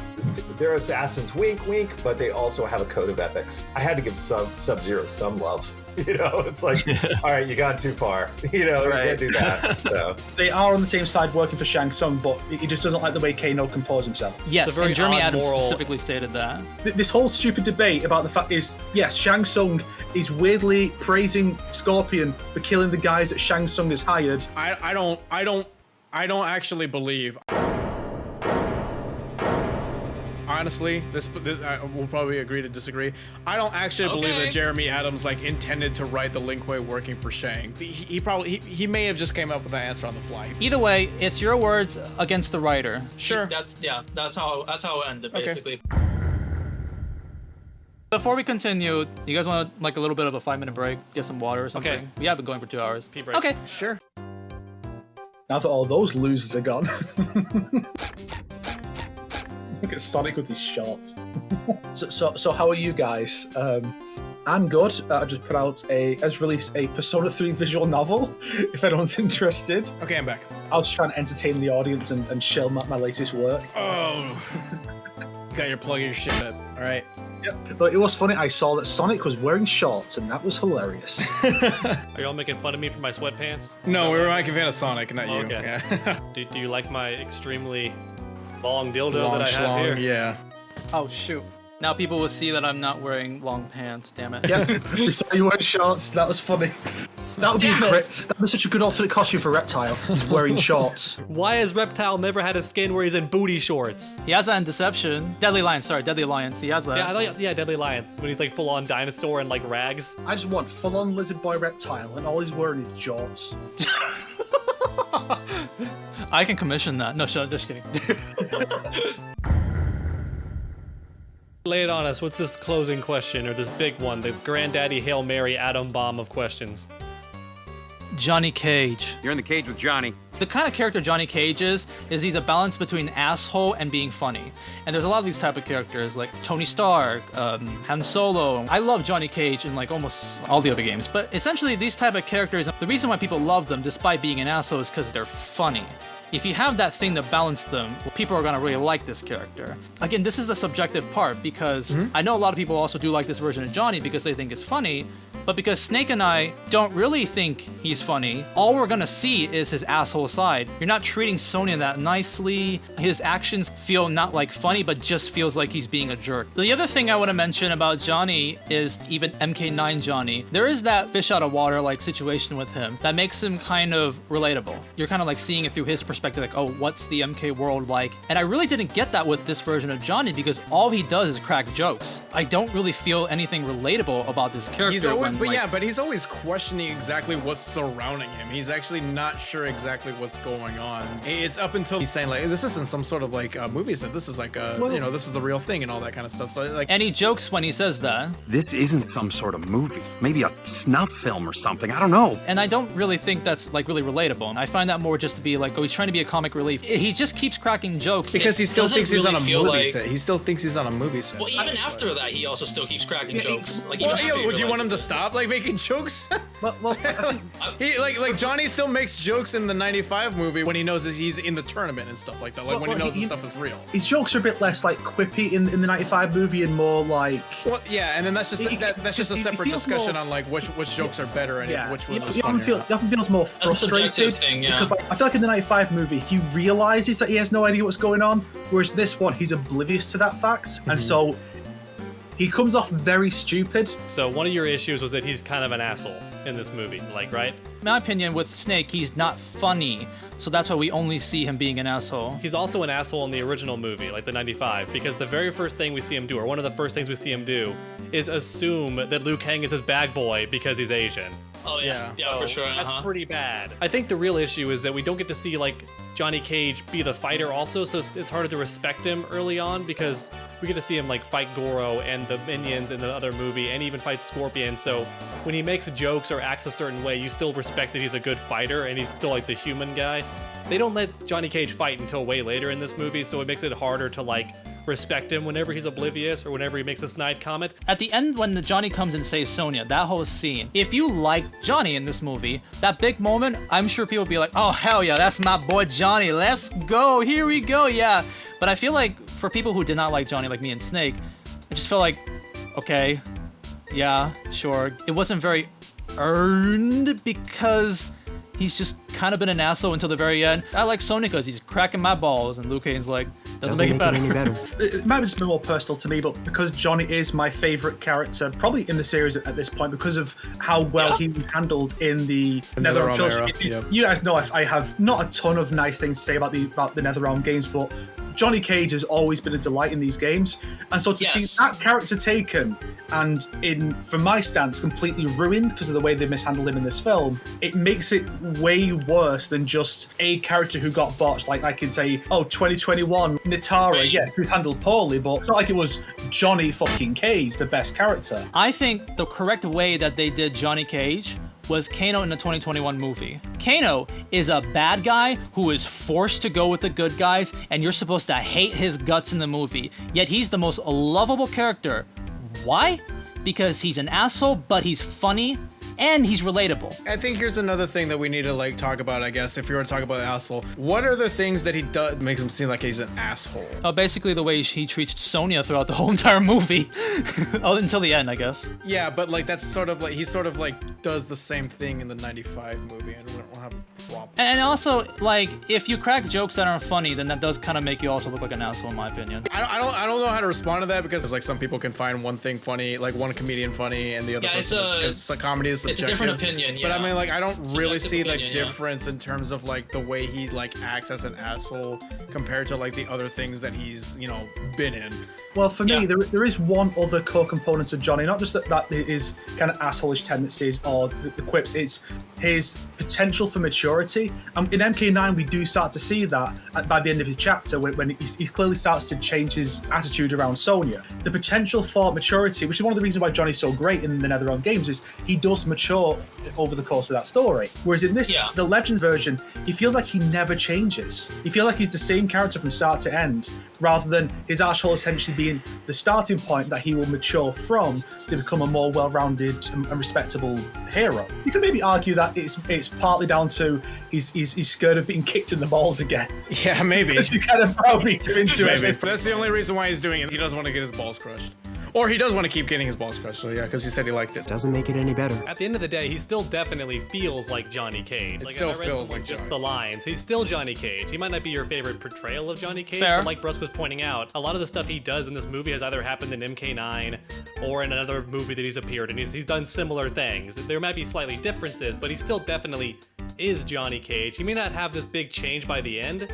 they're assassins, wink, wink, but they also have a code of ethics. I had to give Sub-Zero some love. You know, it's like, all right, you got too far. You know, you can't do that. So. They are on the same side working for Shang Tsung, but he just doesn't like the way Kano compose himself. Yes, and Jeremy Adams specifically stated that. This whole stupid debate about the fact is, yes, Shang Tsung is weirdly praising Scorpion for killing the guys that Shang Tsung has hired. I don't actually believe. Honestly, we'll probably agree to disagree. I don't actually believe that Jeremy Adams like intended to write the Lin Kuei working for Shang. He may have just came up with that answer on the fly. Either way, it's your words against the writer. Sure. That's how it ended basically. Before we continue, you guys want like a little bit of a 5-minute break, get some water or something? Okay. We have been going for 2 hours. Pee break. Okay. Sure. Now that all those losers are gone. Look at Sonic with his shorts. So how are you guys? I'm good. I just released a Persona 3 visual novel, if anyone's interested. Okay, I'm back. I was trying to entertain the audience and shell my latest work. Oh. You got your plug your shit up. All right. But it was funny. I saw that Sonic was wearing shorts, and that was hilarious. Are y'all making fun of me for my sweatpants? No, we were making fun of Sonic, not you. Okay. Yeah. Do you like my extremely long dildo Long that I have schlong, here? yeah. Oh shoot. Now people will see that I'm not wearing long pants, damn it. Yeah, we saw you wearing shorts. That was funny. That would be great. That was such a good alternate costume for Reptile. He's wearing shorts. Why has Reptile never had a skin where he's in booty shorts? He has that in Deception. Deadly Alliance, he has that. Yeah, I thought, Deadly Alliance, when he's like full on dinosaur and like rags. I just want full-on lizard boy Reptile, and all he's wearing is jorts. I can commission that. No, just kidding. Lay it on us. What's this closing question, or this big one, the granddaddy Hail Mary atom bomb of questions? Johnny Cage. You're in the cage with Johnny. The kind of character Johnny Cage is he's a balance between asshole and being funny. And there's a lot of these type of characters like Tony Stark, Han Solo. I love Johnny Cage in like almost all the other games. But essentially these type of characters, the reason why people love them despite being an asshole is because they're funny. If you have that thing to balance them, people are gonna really like this character. Again, this is the subjective part because I know a lot of people also do like this version of Johnny because they think it's funny, but because Snake and I don't really think he's funny, all we're gonna see is his asshole side. You're not treating Sonya that nicely. His actions feel not like funny, but just feels like he's being a jerk. The other thing I wanna mention about Johnny is even MK9 Johnny. There is that fish out of water like situation with him that makes him kind of relatable. You're kind of like seeing it through his perspective, like, oh, what's the MK world like? And I really didn't get that with this version of Johnny because all he does is crack jokes. I don't really feel anything relatable about this character. He's always, but he's always questioning exactly what's surrounding him. He's actually not sure exactly what's going on. It's up until he's saying like, this isn't some sort of like a movie set. This is like a, this is the real thing and all that kind of stuff. So like, and he jokes when he says that. This isn't some sort of movie. Maybe a snuff film or something. I don't know. And I don't really think that's like really relatable. And I find that more just to be like, oh, he's trying to be a comic relief. He just keeps cracking jokes. Because he still thinks he's on a movie set. He still thinks he's on a movie set. Well, even after that, he also still keeps cracking jokes. Like, do you want him to stop like making jokes? He like Johnny still makes jokes in the '95 movie when he knows that he's in the tournament and stuff like that. Like when he knows the stuff is real. His jokes are a bit less like quippy in the '95 movie and more like. Well, yeah, and then that's just a separate discussion on like which jokes are better and which one was funnier. He often feels more frustrated because like, I feel like in the '95 movie he realizes that he has no idea what's going on, whereas this one he's oblivious to that fact, and so he comes off very stupid. So one of your issues was that he's kind of an asshole in this movie, like, right? In my opinion, with Snake, he's not funny, so that's why we only see him being an asshole. He's also an asshole in the original movie, like the '95, because the very first thing we see him do, or one of the first things we see him do, is assume that Liu Kang is his bag boy because he's Asian. Oh yeah, for sure. That's pretty bad. I think the real issue is that we don't get to see like Johnny Cage be the fighter also, so it's harder to respect him early on because we get to see him like fight Goro and the minions in the other movie and even fight Scorpion. So when he makes jokes or acts a certain way, you still respect that he's a good fighter and he's still like the human guy. They don't let Johnny Cage fight until way later in this movie, so it makes it harder to like respect him whenever he's oblivious or whenever he makes a snide comment. At the end, when Johnny comes and saves Sonya, that whole scene, if you like Johnny in this movie, that big moment, I'm sure people will be like, oh hell yeah, that's my boy Johnny, let's go, here we go, yeah. But I feel like for people who did not like Johnny, like me and Snake, I just felt like, okay, yeah, sure. It wasn't very earned because he's just kind of been an asshole until the very end. I like Sonya because he's cracking my balls, and Liu Kang's like, doesn't make it better. It might have just been more personal to me, but because Johnny is my favorite character, probably in the series at this point, because of how well he was handled in the NetherRealm trilogy. You guys know I have not a ton of nice things to say about the NetherRealm games, but Johnny Cage has always been a delight in these games, and so to see that character taken and from my stance, completely ruined because of the way they mishandled him in this film, it makes it way worse than just a character who got botched. Like I can say, oh, 2021 Nitara, yes, he was handled poorly, but it's not like it was Johnny fucking Cage, the best character. I think the correct way that they did Johnny Cage was Kano in the 2021 movie. Kano is a bad guy who is forced to go with the good guys, and you're supposed to hate his guts in the movie. Yet he's the most lovable character. Why? Because he's an asshole, but he's funny, and he's relatable. I think here's another thing that we need to like talk about, I guess, if you were to talk about the asshole. What are the things that he does makes him seem like he's an asshole? Basically the way he treats Sonya throughout the whole entire movie. Until the end, I guess. Yeah, but like that's sort of like he sort of like does the same thing in the 95 movie, and we don't have a problem. And also, like, if you crack jokes that aren't funny, then that does kind of make you also look like an asshole, in my opinion. I don't know how to respond to that, because it's like some people can find one thing funny, like one comedian funny, and the other person because comedy is subjective. It's a different opinion, yeah. But I mean, like, I don't really see the opinion, difference in terms of like the way he like acts as an asshole compared to like the other things that he's, you know, been in. Well, for me, there is one other core component of Johnny, not just that his kind of assholish tendencies or the quips, it's his potential for maturity. In MK9, we do start to see that by the end of his chapter, when he clearly starts to change his attitude around Sonya. The potential for maturity, which is one of the reasons why Johnny's so great in the NetherRealm games, is he does mature over the course of that story. Whereas in this, the Legends version, he feels like he never changes. He feels like he's the same character from start to end, rather than his asshole essentially being the starting point that he will mature from to become a more well-rounded and respectable hero. You can maybe argue that it's partly down to he's scared of being kicked in the balls again. Yeah, maybe. Because you kind of browbeat him into it. But that's the only reason why he's doing it. He doesn't want to get his balls crushed. Or he does want to keep getting his balls crushed, so yeah, because he said he liked it. Doesn't make it any better. At the end of the day, he still definitely feels like Johnny Cage. It still feels like just Johnny. the lines. He's still Johnny Cage. He might not be your favorite portrayal of Johnny Cage, Fair. but like Brusk was pointing out, a lot of the stuff he does in this movie has either happened in MK9 or in another movie that he's appeared in. He's done similar things. There might be slightly differences, but he still definitely is Johnny Cage. He may not have this big change by the end,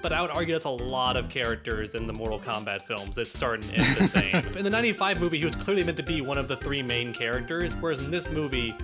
but I would argue that's a lot of characters in the Mortal Kombat films that start and end the same. In the 95 movie, he was clearly meant to be one of the three main characters, whereas in this movie,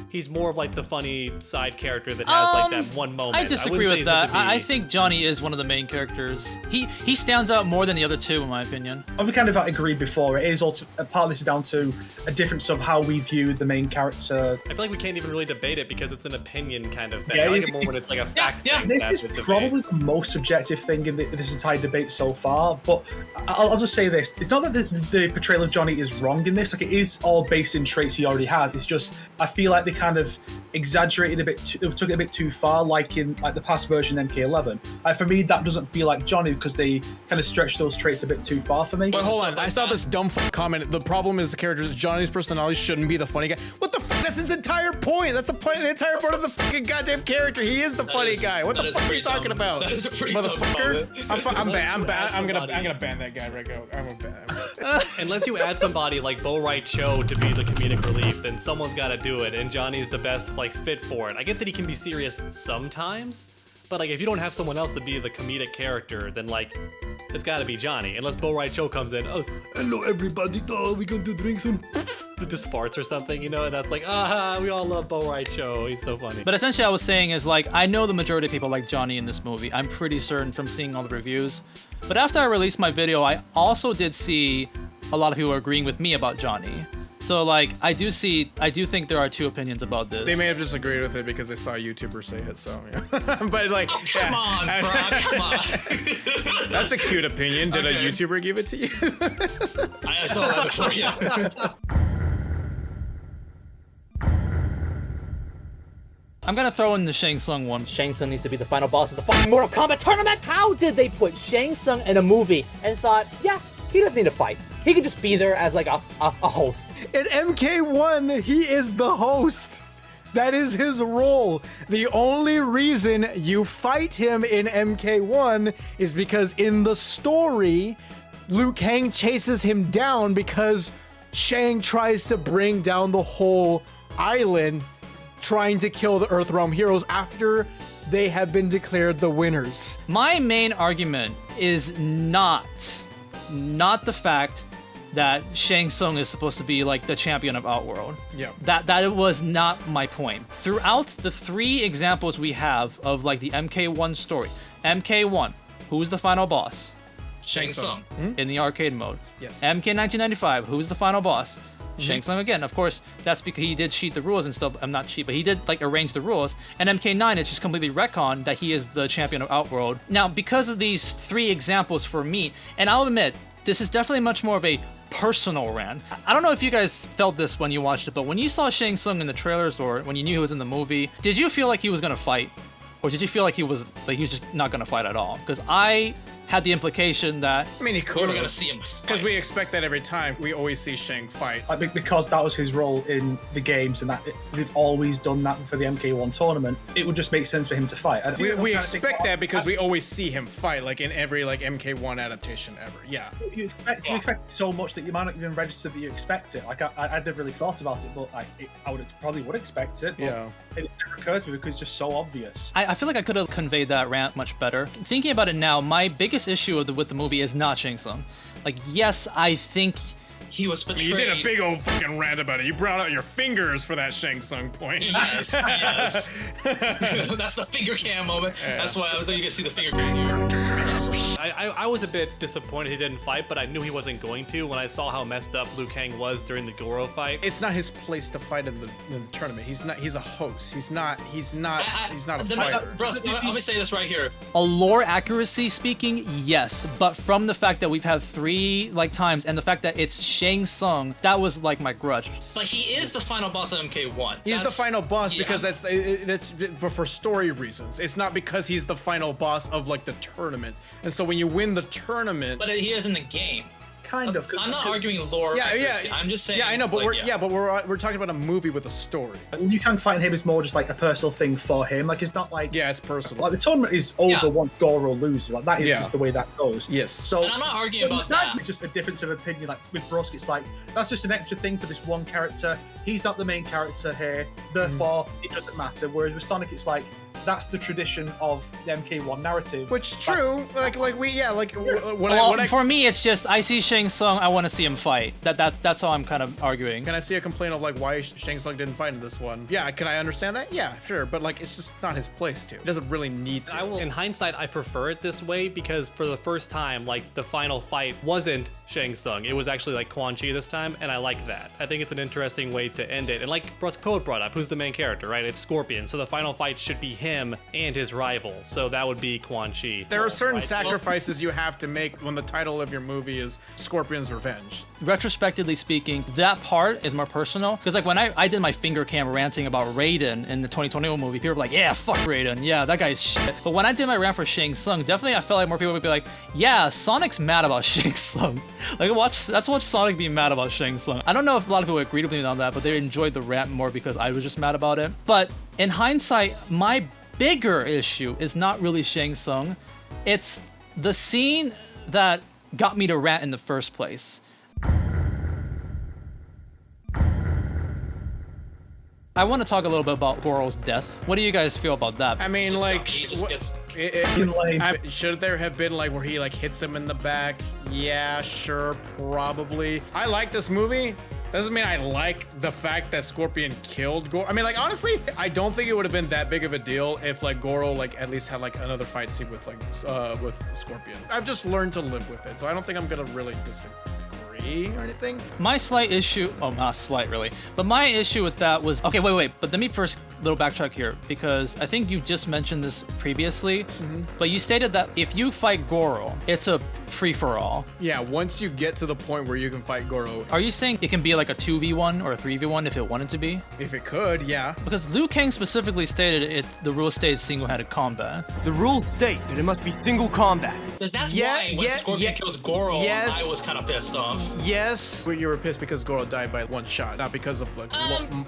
he's more of like the funny side character that has like that one moment. I disagree with that. I think Johnny is one of the main characters. He stands out more than the other two, in my opinion. We kind of agreed before. It is also partly down to a difference of how we view the main character. I feel like we can't even really debate it because it's an opinion kind of thing. Yeah, I like it more when it's like a fact thing. This is probably the most subjective thing in this entire debate so far, but I'll just say this. It's not that the portrayal of Johnny is wrong in this. Like, it is all based in traits he already has. It's just, I feel like they kind of exaggerated a bit, took it a bit too far, like in like the past version MK11. For me, that doesn't feel like Johnny because they kind of stretched those traits a bit too far for me. But hold on, I saw this dumb comment. The problem is the characters, Johnny's personality shouldn't be the funny guy. What the fuck? That's his entire point. That's the point. The entire part of the fucking goddamn character. He is the funny guy. What the fuck are you talking about? That is a pretty motherfucker. I'm gonna ban that guy right now. I'm gonna ban him. Unless you add somebody like Wright Cho to be the comedic relief, then someone's got to do it, and Johnny's the best like fit for it. I get that he can be serious sometimes, but like if you don't have someone else to be the comedic character, then like it's got to be Johnny. Unless Wright Cho comes in, oh, hello everybody, we going to drink some. Just farts or something, you know, and that's like, we all love Wright Cho. He's so funny. But essentially, I was saying is like, I know the majority of people like Johnny in this movie. I'm pretty certain from seeing all the reviews. But after I released my video, I also did see a lot of people agreeing with me about Johnny. So like, I do think there are two opinions about this. They may have disagreed with it because they saw a YouTuber say it, so yeah. But like, come on, bro, come on. That's a cute opinion. Did a YouTuber give it to you? I saw that before, yeah. I'm gonna throw in the Shang Tsung one. Shang Tsung needs to be the final boss of the fucking Mortal Kombat tournament. How did they put Shang Tsung in a movie and thought, yeah, he doesn't need to fight. He could just be there as like a host. In MK1, he is the host. That is his role. The only reason you fight him in MK1 is because in the story, Liu Kang chases him down because Shang tries to bring down the whole island, trying to kill the Earthrealm heroes after they have been declared the winners. My main argument is not the fact that Shang Tsung is supposed to be like the champion of Outworld. Yeah. That was not my point. Throughout the three examples we have of like the MK1 story, MK1, who's the final boss? Shang Tsung. In the arcade mode. Yes. MK 1995, who's the final boss? Shang Tsung again. Of course, that's because he did cheat the rules and stuff. I'm not cheat, but he did like arrange the rules. And MK9, it's just completely retcon that he is the champion of Outworld. Now, because of these three examples for me, and I'll admit, This is definitely much more of a personal rant. I don't know if you guys felt this when you watched it, but when you saw Shang Tsung in the trailers or when you knew he was in the movie, did you feel like he was gonna fight? Or did you feel like he was just not gonna fight at all? Because I had the implication that I mean, he could. We're gonna see him because we expect that every time. We always see Shang fight. I think because that was his role in the games, and that we've always done that for the MK1 tournament, it would just make sense for him to fight. We expect that because we always see him fight, like in every like MK1 adaptation ever. Yeah. You expect it so much that you might not even register that you expect it. Like I'd never really thought about it, but I probably would expect it. But yeah. It never occurred to me because it's just so obvious. I feel like I could have conveyed that rant much better. Thinking about it now, my biggest issue with the movie is not Shang Tsung. Like, yes, I think he was betrayed. You did a big old fucking rant about it. You brought out your fingers for that Shang Tsung point. Yes, yes. That's the finger cam moment. Yeah. That's why I was like, you can see the finger cam here. I was a bit disappointed he didn't fight, but I knew he wasn't going to when I saw how messed up Liu Kang was during the Goro fight. It's not his place to fight in the tournament. He's not. He's a host. He's not a fighter. Brusk, let me say this right here. A lore accuracy speaking, yes, but from the fact that we've had 3 times and the fact that it's Shang Tsung, that was like my grudge. But he is the final boss of MK1. He's the final boss because that's for story reasons. It's not because he's the final boss of like the tournament. And so when you win the tournament, but he is in the game. Kind of. I'm not arguing lore. Yeah. I'm just saying. Yeah, I know, but we're talking about a movie with a story. You can fight him is more just like a personal thing for him. Like it's not like it's personal. Like the tournament is over once Goro loses. Like that is just the way that goes. Yes. So and I'm not arguing about that. It's just a difference of opinion. Like with Brusk, it's like that's just an extra thing for this one character. He's not the main character here, therefore it doesn't matter. Whereas with Sonic, it's like that's the tradition of the MK1 narrative. Which is true. For me, it's just I see Shang Tsung, I want to see him fight. That's how I'm kind of arguing. Can I see a complaint of like why Shang Tsung didn't fight in this one? Yeah, can I understand that? Yeah, sure. But like it's not his place to. He doesn't really need to. In hindsight, I prefer it this way because for the first time, like the final fight wasn't Shang Tsung. It was actually like Quan Chi this time, and I like that. I think it's an interesting way to end it. And like BruskPoet brought up, who's the main character, right? It's Scorpion. So the final fight should be him and his rival. So that would be Quan Chi. There are certain sacrifices you have to make when the title of your movie is Scorpion's Revenge. Retrospectively speaking, that part is more personal. Because like when I did my finger cam ranting about Raiden in the 2021 movie, people were like, yeah, fuck Raiden. Yeah, that guy's shit. But when I did my rant for Shang Tsung, definitely I felt like more people would be like, yeah, Sonic's mad about Shang Tsung. Like let's watch Sonic be mad about Shang Tsung. I don't know if a lot of people agreed with me on that, but they enjoyed the rant more because I was just mad about it. But in hindsight, my bigger issue is not really Shang Tsung. It's the scene that got me to rant in the first place. I want to talk a little bit about Goro's death. What do you guys feel about that? I mean, should there have been like where he like hits him in the back? Yeah, sure, probably. I like this movie. Doesn't mean I like the fact that Scorpion killed Goro. I mean, like, honestly, I don't think it would have been that big of a deal if, like, Goro, like, at least had, like, another fight scene with, like, with Scorpion. I've just learned to live with it, so I don't think I'm gonna really disagree or anything. My slight issue, not slight, really, but my issue with that was, okay, wait, but let me first little backtrack here, because I think you just mentioned this previously, but you stated that if you fight Goro, it's a free-for-all. Yeah, once you get to the point where you can fight Goro. Are you saying it can be like a 2v1 or a 3v1 if it wanted to be? If it could, yeah. Because Liu Kang specifically stated the rules state single-handed combat. The rules state that it must be single combat. That's why when Scorpion kills Goro, I was kind of pissed off. Yes. You were pissed because Goro died by one shot, not because of like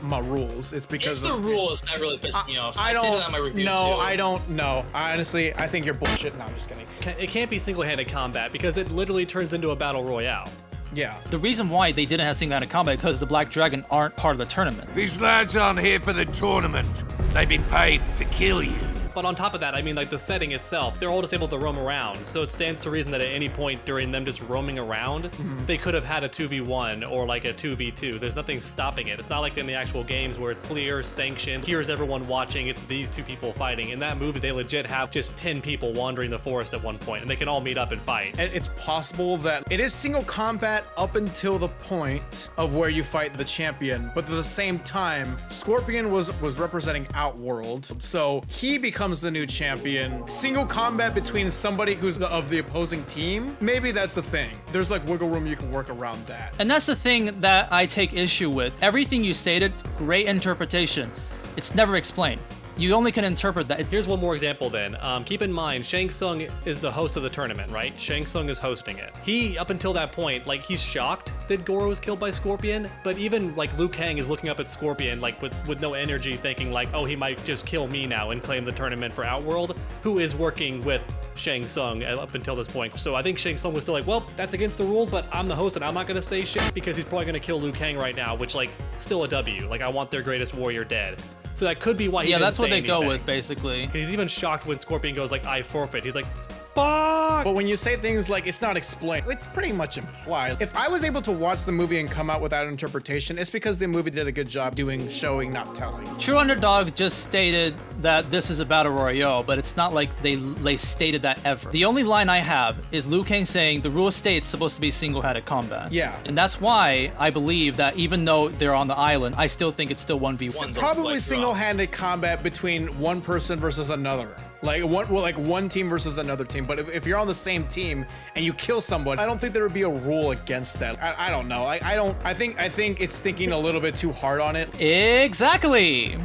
my rules. It's because it's the rules that really pissed me off. I stated that in my review too. I don't know. Honestly, I think you're bullshit. No, I'm just kidding. It can't be single-handed combat because it literally turns into a battle royale. Yeah. The reason why they didn't have single-handed combat because the Black Dragon aren't part of the tournament. These lads aren't here for the tournament. They've been paid to kill you. But on top of that, I mean, like the setting itself, they're all just able to roam around. So it stands to reason that at any point during them just roaming around, they could have had a 2v1 or like a 2v2. There's nothing stopping it. It's not like in the actual games where it's clear, sanctioned. Here's everyone watching. It's these two people fighting. In that movie, they legit have just 10 people wandering the forest at one point, and they can all meet up and fight. And it's possible that it is single combat up until the point of where you fight the champion. But at the same time, Scorpion was representing Outworld. So he becomes becomes the new champion, single combat between somebody who's of the opposing team, maybe that's the thing. There's like wiggle room you can work around that. And that's the thing that I take issue with. Everything you stated, great interpretation. It's never explained. You only can interpret that. Here's one more example then. Keep in mind, Shang Tsung is the host of the tournament, right? Shang Tsung is hosting it. He, up until that point, like, he's shocked that Goro was killed by Scorpion, but even, like, Liu Kang is looking up at Scorpion, like, with no energy, thinking, like, oh, he might just kill me now and claim the tournament for Outworld, who is working with Shang Tsung up until this point. So I think Shang Tsung was still like, well, that's against the rules, but I'm the host and I'm not gonna say shit because he's probably gonna kill Liu Kang right now, which, like, still a W. Like, I want their greatest warrior dead. So that could be why he didn't that's what say they go anything. with, basically. He's even shocked when Scorpion goes like, I forfeit. He's like, fuck! But when you say things like it's not explained, it's pretty much implied. If I was able to watch the movie and come out without interpretation, it's because the movie did a good job showing, not telling. True Underdog just stated that this is a battle royale, but it's not like they stated that ever. The only line I have is Liu Kang saying the rule state's supposed to be single-handed combat. Yeah. And that's why I believe that even though they're on the island, I still think it's still 1v1. It's probably single-handed combat between one person versus another. Like one team versus another team. But if you're on the same team and you kill someone, I don't think there would be a rule against that. I don't know. I think it's thinking a little bit too hard on it. Exactly,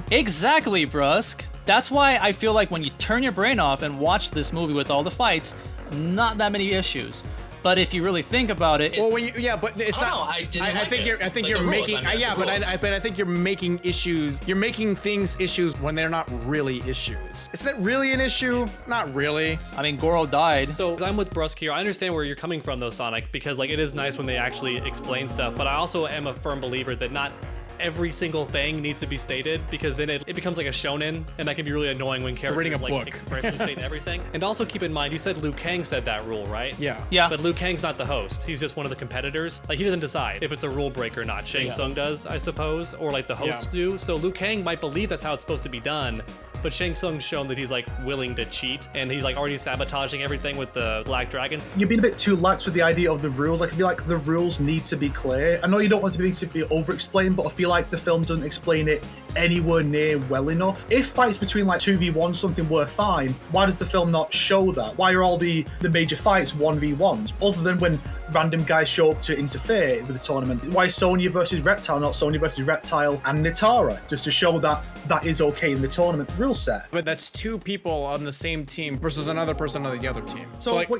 Brusk. That's why I feel like when you turn your brain off and watch this movie with all the fights, not that many issues. But if you really think about it, well, but it's not. I think you're making. But I think you're making issues. You're making things issues when they're not really issues. Is that really an issue? Not really. I mean, Goro died. So I'm with Brusk here. I understand where you're coming from, though, Sonic, because like it is nice when they actually explain stuff. But I also am a firm believer that not every single thing needs to be stated, because then it becomes like a shonen, and that can be really annoying when characters reading a like book. expressly state everything. And also keep in mind, you said Liu Kang said that rule, right? Yeah. But Liu Kang's not the host. He's just one of the competitors. Like, he doesn't decide if it's a rule break or not. Shang Tsung does, I suppose, or like the hosts do. So Liu Kang might believe that's how it's supposed to be done. But Shang Tsung's shown that he's like willing to cheat, and he's like already sabotaging everything with the Black Dragons. You've been a bit too lax with the idea of the rules. Like, I feel like the rules need to be clear. I know you don't want to be over-explained, but I feel like the film doesn't explain it anywhere near well enough. If fights between like 2v1 something were fine, why does the film not show that? Why are all the major fights 1v1s? Other than when random guys show up to interfere with the tournament. Why Sonya versus Reptile, not Sonya versus Reptile and Nitara? Just to show that that is okay in the tournament rule set. But that's two people on the same team versus another person on the other team. So you're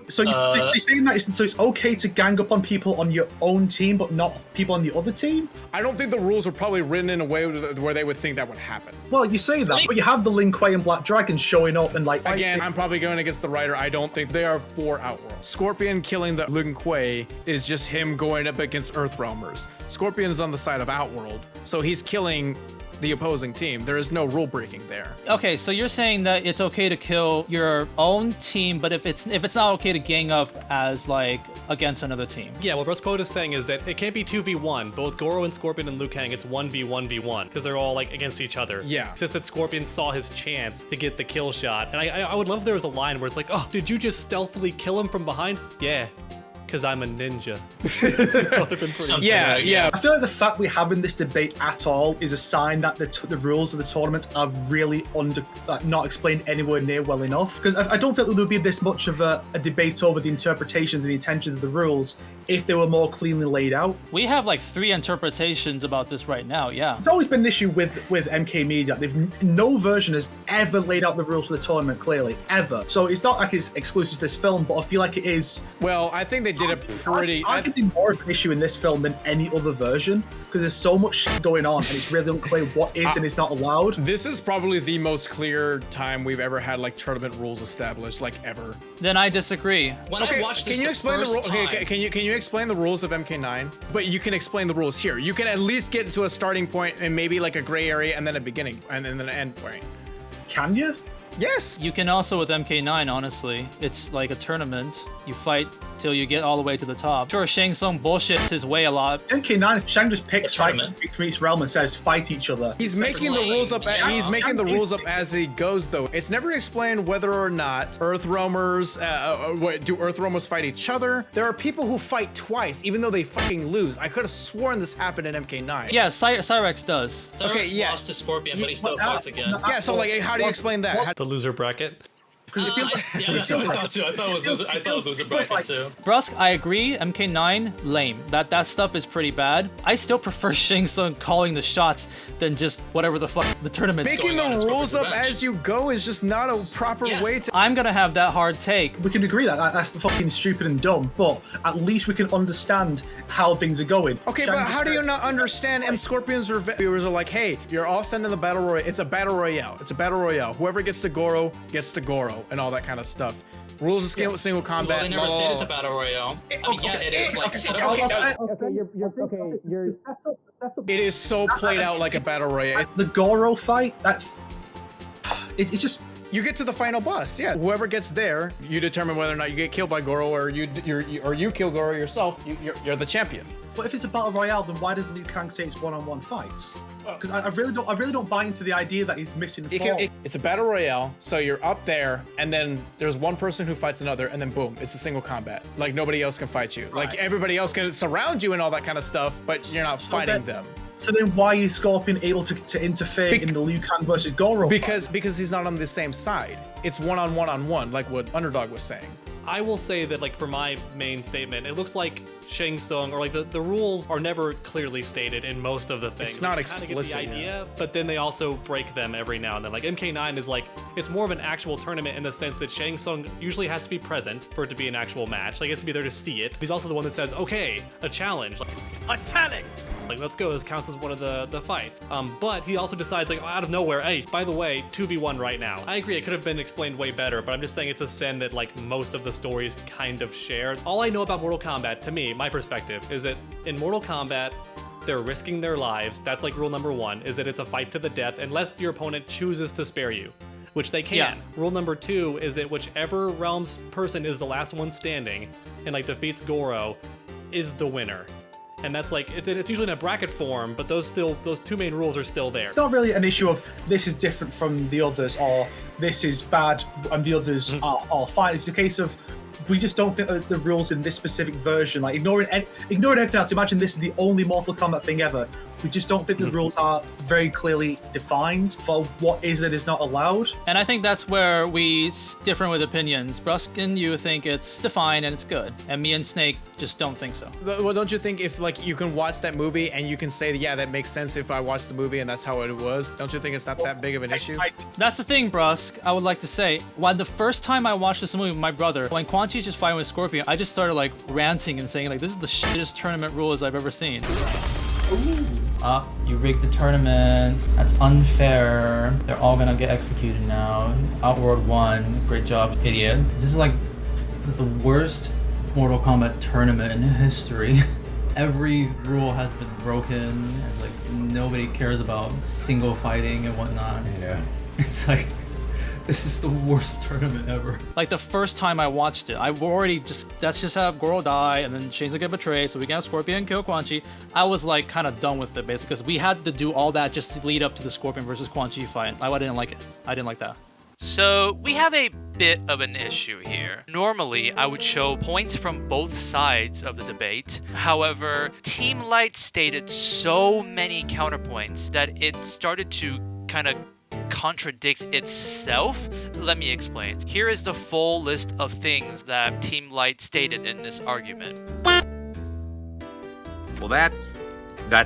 saying that it's okay to gang up on people on your own team, but not people on the other team? I don't think the rules are probably written in a way where they would think that would happen. Well, you say that, but you have the Lin Kuei and Black Dragon showing up and like... Again, I'm probably going against the writer. I don't think they are for Outworld. Scorpion killing the Lin Kuei is just him going up against Earthrealmers. Scorpion is on the side of Outworld, so he's killing the opposing team. There is no rule breaking there. Okay, so you're saying that it's okay to kill your own team, but if it's not okay to gang up as like against another team. Yeah, what BruskPoet is saying is that it can't be 2v1. Both Goro and Scorpion and Liu Kang, it's 1v1v1 because they're all like against each other. Yeah. It's just that Scorpion saw his chance to get the kill shot. And I would love if there was a line where it's like, oh, did you just stealthily kill him from behind? Yeah. Because I'm a ninja. Yeah. I feel like the fact we're having this debate at all is a sign that the rules of the tournament are really not explained anywhere near well enough. Because I don't feel there would be this much of a debate over the interpretation and the intentions of the rules if they were more cleanly laid out. We have like 3 interpretations about this right now, yeah. It's always been an issue with MK Media. No version has ever laid out the rules for the tournament clearly, ever. So it's not like it's exclusive to this film, but I feel like it is. Well, I think they did it pretty... I think there's more of an issue in this film than any other version, because there's so much shit going on and it's really unclear what is and is not allowed. This is probably the most clear time we've ever had like tournament rules established, like ever. Then I disagree. When I watched this, can you explain the rules? Can you explain the rules of MK9? But you can explain the rules here. You can at least get to a starting point and maybe like a gray area and then a beginning and then an end point. Can you? Yes. You can also with MK9, honestly. It's like a tournament. You fight till you get all the way to the top. Sure, Shang Tsung bullshits his way a lot. MK9, Shang just picks fights for each realm and says fight each other. He's making the rules up. He's making the rules up as he goes, though. It's never explained whether or not Earth Roamers do Earth Roamers fight each other. There are people who fight twice, even though they fucking lose. I could have sworn this happened in MK9. Yeah, Cyrex does. Cyrex lost to Scorpion, but he still fights again. Yeah, so like, how do you explain that? The loser bracket. Yeah, that's what I thought too. I thought it was a bracket too. Brusk, I agree. MK9, lame. That stuff is pretty bad. I still prefer Shang Tsung calling the shots than just whatever the fuck the tournament's Making going on. the rules up as you go is just not a proper way to. I'm gonna have that hard take. We can agree that that's fucking stupid and dumb, but at least we can understand how things are going. Okay, but how do you not understand? And Scorpion's viewers are like, hey, you're all sent in the battle royale. It's a battle royale. It's a battle royale. Whoever gets to Goro gets to Goro. And all that kind of stuff. Rules of single combat. Well, they never stated it's a battle royale. I mean, yeah, it is like set up. It is so played out like a battle royale. The Goro fight, it's just. You get to the final boss, yeah. Whoever gets there, you determine whether or not you get killed by Goro or you kill Goro yourself. You're the champion. But if it's a battle royale, then why doesn't Liu Kang say it's one-on-one fights? Because I really don't buy into the idea that he's missing form. It's a battle royale, so you're up there, and then there's one person who fights another, and then boom, it's a single combat. Like nobody else can fight you. Like everybody else can surround you and all that kind of stuff, but you're not fighting them. So then why is Scorpion able to interfere in the Liu Kang versus Goro fight? Because he's not on the same side. It's one-on-one, like what Underdog was saying. I will say that, like, for my main statement, it looks like Shang Tsung, or like the rules are never clearly stated in most of the things. It's not You kinda explicit. get the idea, but then they also break them every now and then. Like MK9 is like, it's more of an actual tournament in the sense that Shang Tsung usually has to be present for it to be an actual match. Like, he has to be there to see it. He's also the one that says, okay, a challenge. Like, a challenge! Like, let's go, this counts as one of the fights. But he also decides, like, out of nowhere, hey, by the way, 2v1 right now. I agree, it could have been explained way better, but I'm just saying it's a sin that, like, most of the stories kind of share. All I know about Mortal Kombat, to me, my perspective, is that in Mortal Kombat, they're risking their lives. That's like rule number one, is that it's a fight to the death unless your opponent chooses to spare you, which they can. Yeah. Rule number two is that whichever realm's person is the last one standing and like defeats Goro is the winner. And that's like, it's usually in a bracket form, but those two main rules are still there. It's not really an issue of this is different from the others or this is bad and the others are fine. It's a case of we just don't think the rules in this specific version, like ignoring everything else. Imagine this is the only Mortal Kombat thing ever. We just don't think the rules are very clearly defined for what is and is not allowed. And I think that's where we differ with opinions. Brusk and you think it's defined and it's good, and me and Snake just don't think so. Well, don't you think if like you can watch that movie and you can say, yeah, that makes sense if I watched the movie and that's how it was? Don't you think it's not that big of an issue? That's the thing, Brusk. I would like to say, when the first time I watched this movie with my brother, when Quan Chi's just fighting with Scorpion, I just started like ranting and saying like, this is the shittest tournament rules I've ever seen. You rigged the tournament. That's unfair. They're all gonna get executed now. Outworld won. Great job, idiot. This is like the worst Mortal Kombat tournament in history. Every rule has been broken, and like nobody cares about single fighting and whatnot. Yeah. It's like, this is the worst tournament ever. Like the first time I watched it, I've already let's just have Goro die and then Shang Tsung get betrayed so we can have Scorpion kill Quan Chi. I was like kind of done with it basically because we had to do all that just to lead up to the Scorpion versus Quan Chi fight. I didn't like it. I didn't like that. So we have a bit of an issue here. Normally, I would show points from both sides of the debate. However, Team Light stated so many counterpoints that it started to kind of contradict itself. Let me explain. Here is the full list of things that Team Light stated in this argument. Well, that's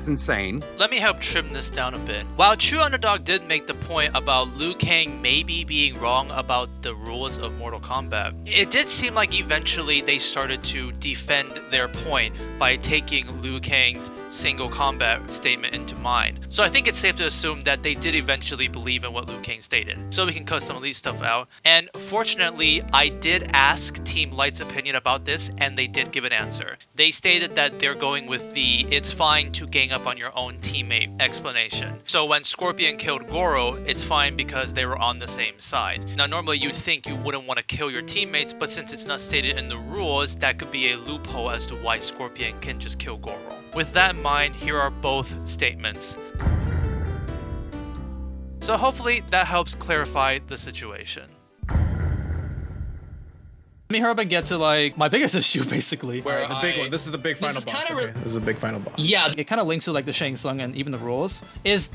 insane. Let me help trim this down a bit. While True Underdog did make the point about Liu Kang maybe being wrong about the rules of Mortal Kombat, it did seem like eventually they started to defend their point by taking Liu Kang's single combat statement into mind. So I think it's safe to assume that they did eventually believe in what Liu Kang stated. So we can cut some of these stuff out. And fortunately, I did ask Team Light's opinion about this, and they did give an answer. They stated that they're going with the it's fine to gang up on your own teammate explanation. So when Scorpion killed Goro, it's fine because they were on the same side. Now normally you'd think you wouldn't want to kill your teammates, but since it's not stated in the rules, that could be a loophole as to why Scorpion can just kill Goro. With that in mind, here are both statements. So hopefully that helps clarify the situation. Let me hurry up and get to like my biggest issue, basically. Where the big one. This is the big final boss. Okay, this is the big final boss. Yeah, it kind of links to like the Shang Tsung and even the rules. Is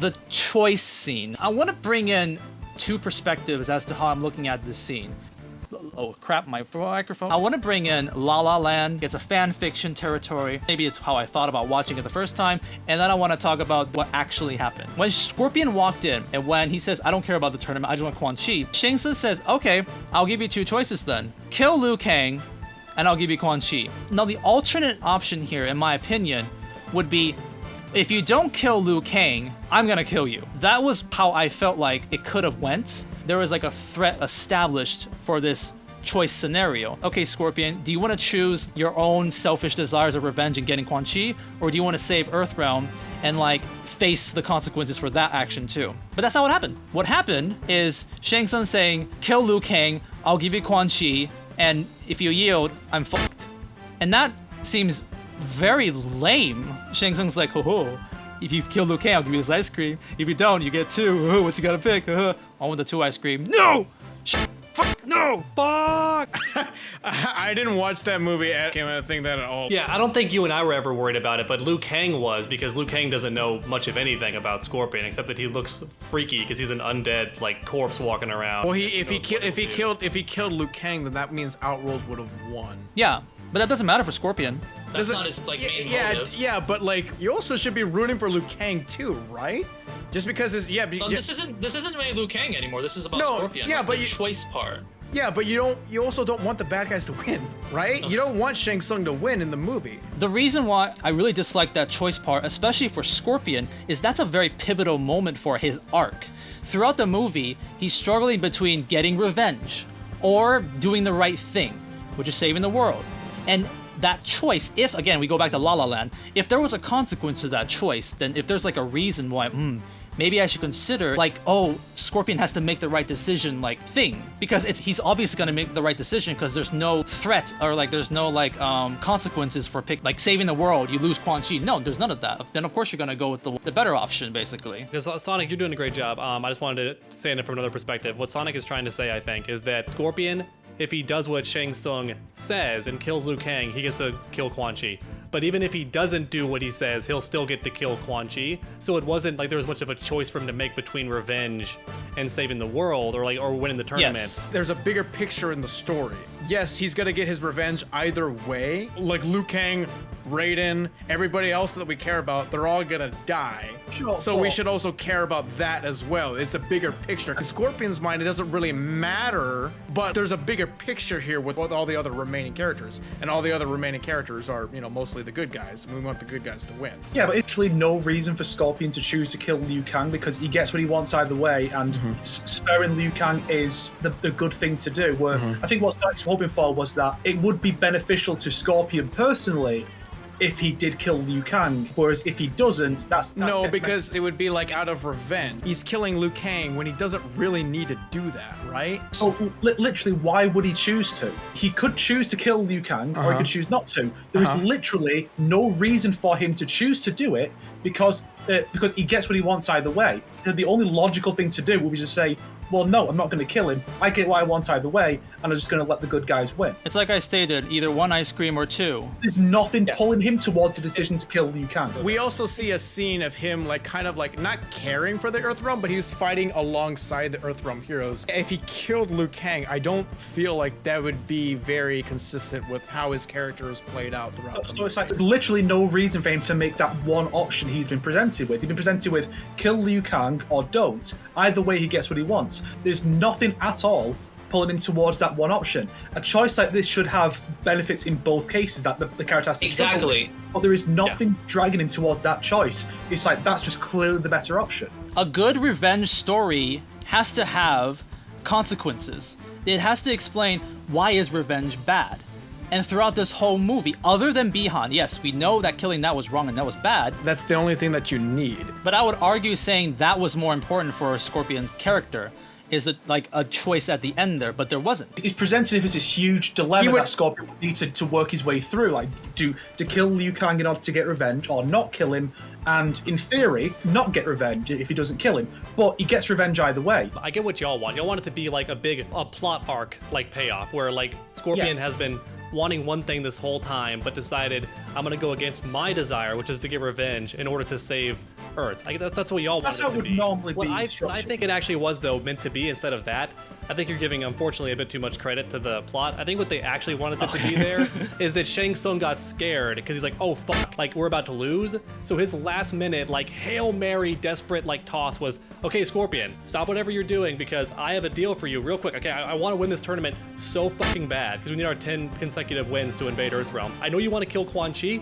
the choice scene. I want to bring in two perspectives as to how I'm looking at this scene. Oh crap, my microphone. I want to bring in La La Land. It's a fan fiction territory. Maybe it's how I thought about watching it the first time. And then I want to talk about what actually happened. When Scorpion walked in and when he says, I don't care about the tournament, I just want Quan Chi, Shang Tsung says, okay, I'll give you two choices then. Kill Liu Kang and I'll give you Quan Chi. Now the alternate option here, in my opinion, would be if you don't kill Liu Kang, I'm gonna kill you. That was how I felt like it could have went. There was like a threat established for this choice scenario. Okay, Scorpion, do you want to choose your own selfish desires of revenge and getting Quan Chi, or do you want to save Earthrealm and like face the consequences for that action too? But that's not what happened. What happened is Shang Tsung saying, kill Liu Kang, I'll give you Quan Chi, and if you yield, I'm fucked. And that seems very lame. Shang Tsung's like, ho, if you kill Liu Kang, I'll give you this ice cream. If you don't, you get two. What you gotta pick? I want the two ice cream. No! Fuck! No! Fuck! I didn't watch that movie. I can't think that at all. Yeah, I don't think you and I were ever worried about it, but Liu Kang was, because Liu Kang doesn't know much of anything about Scorpion except that he looks freaky because he's an undead like corpse walking around. Well, if he killed Liu Kang, then that means Outworld would have won. Yeah, but that doesn't matter for Scorpion. That's not his like main motive. Yeah, but like you also should be rooting for Liu Kang too, right? Just because it's this isn't really Liu Kang anymore. This is about Scorpion. Yeah, but the choice part. Yeah, but you also don't want the bad guys to win, right? You don't want Shang Tsung to win in the movie. The reason why I really dislike that choice part, especially for Scorpion, is that's a very pivotal moment for his arc. Throughout the movie, he's struggling between getting revenge or doing the right thing, which is saving the world. And that choice, if, again, we go back to La La Land, if there was a consequence to that choice, then if there's like a reason why, maybe I should consider like, oh, Scorpion has to make the right decision like thing. Because he's obviously gonna make the right decision because there's no threat or like there's no like consequences for like saving the world, you lose Quan Chi. No, there's none of that. Then of course you're gonna go with the better option basically. Because Sonic, you're doing a great job. I just wanted to say it from another perspective. What Sonic is trying to say, I think, is that Scorpion, if he does what Shang Tsung says and kills Liu Kang, he gets to kill Quan Chi. But even if he doesn't do what he says, he'll still get to kill Quan Chi. So it wasn't like there was much of a choice for him to make between revenge and saving the world or winning the tournament. Yes. There's a bigger picture in the story. Yes, he's gonna get his revenge either way. Like Liu Kang, Raiden, everybody else that we care about, they're all gonna die. So we should also care about that as well. It's a bigger picture. In Scorpion's mind, it doesn't really matter, but there's a bigger picture here with all the other remaining characters. And all the other remaining characters are, mostly the good guys. And we want the good guys to win. Yeah, but actually no reason for Scorpion to choose to kill Liu Kang because he gets what he wants either way, and sparing Liu Kang is the good thing to do. Where I think what Sonic's hoping for was that it would be beneficial to Scorpion personally if he did kill Liu Kang, whereas if he doesn't, that's no, because it would be like out of revenge. He's killing Liu Kang when he doesn't really need to do that, right? Oh, literally, why would he choose to? He could choose to kill Liu Kang, or he could choose not to. There is literally no reason for him to choose to do it because he gets what he wants either way. The only logical thing to do would be to say, well, no, I'm not going to kill him. I get what I want either way, and I'm just going to let the good guys win. It's like I stated, either one ice cream or two. There's nothing pulling him towards a decision to kill Liu Kang. We also see a scene of him kind of not caring for the Earthrealm, but he was fighting alongside the Earthrealm heroes. If he killed Liu Kang, I don't feel like that would be very consistent with how his character is played out throughout the movie. It's like there's literally no reason for him to make that one option he's been presented with. He's been presented with kill Liu Kang or don't. Either way, he gets what he wants. There's nothing at all pulling him towards that one option. A choice like this should have benefits in both cases that the character has to struggle with. But there is nothing dragging him towards that choice. It's like that's just clearly the better option. A good revenge story has to have consequences. It has to explain why is revenge bad. And throughout this whole movie, other than Bihan, yes, we know that killing that was wrong and that was bad. That's the only thing that you need. But I would argue saying that was more important for Scorpion's character is like a choice at the end there, but there wasn't. He's presented as this huge dilemma that Scorpion needed to work his way through, like to kill Liu Kang in order to get revenge, or not kill him, and in theory, not get revenge if he doesn't kill him. But he gets revenge either way. I get what y'all want. Y'all want it to be like a plot arc, like payoff, where like Scorpion has been wanting one thing this whole time, but decided I'm gonna go against my desire, which is to get revenge in order to save Earth. That's what y'all want. That's how it would normally be. I think it actually was though meant to be instead of that. I think you're giving, unfortunately, a bit too much credit to the plot. I think what they actually wanted it to be there is that Shang Tsung got scared because he's like, oh fuck, like we're about to lose. So his last minute, like Hail Mary, desperate like toss was, okay, Scorpion, stop whatever you're doing because I have a deal for you real quick. Okay, I want to win this tournament so fucking bad because we need our 10 consecutive wins to invade Earthrealm. I know you want to kill Quan Chi.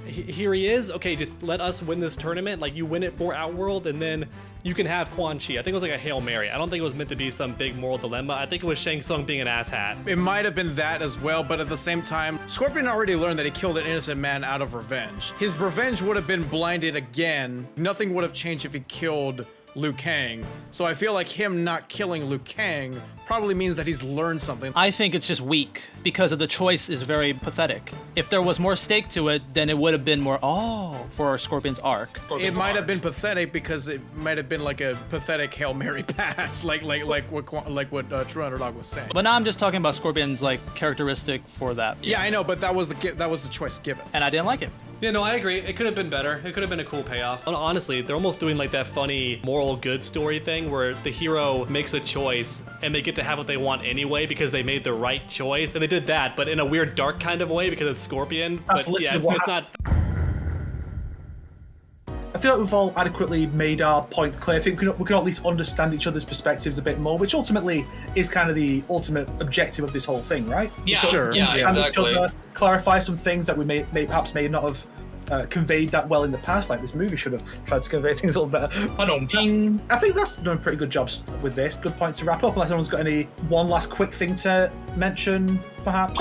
Here he is. Okay, just let us win this tournament. Like you win it for Outworld and then you can have Quan Chi. I think it was like a Hail Mary. I don't think it was meant to be some big moral dilemma. I think it was Shang Tsung being an asshat. It might have been that as well, but at the same time, Scorpion already learned that he killed an innocent man out of revenge. His revenge would have been blinded again. Nothing would have changed if he killed Liu Kang. So I feel like him not killing Liu Kang probably means that he's learned something. I think it's just weak because of the choice is very pathetic. If there was more stake to it, then it would have been more, for Scorpion's arc. It might have been pathetic because it might have been like a pathetic Hail Mary pass, like what True Underdog was saying. But now I'm just talking about Scorpion's like characteristic for that. Yeah, I know, but that was the choice given. And I didn't like it. Yeah, no, I agree. It could have been better. It could have been a cool payoff. Honestly, they're almost doing like that funny moral good story thing where the hero makes a choice and they get to have what they want anyway because they made the right choice. And they did that, but in a weird dark kind of way because it's Scorpion. That's but yeah, it's not. I feel like we've all adequately made our points clear. I think we can at least understand each other's perspectives a bit more, which ultimately is kind of the ultimate objective of this whole thing, right? Yeah, sure. Yeah, exactly. Each other, clarify some things that we may not have conveyed that well in the past. Like this movie should have tried to convey things a little better. I think that's done pretty good jobs with this. Good point to wrap up. Unless anyone's got any one last quick thing to mention, perhaps.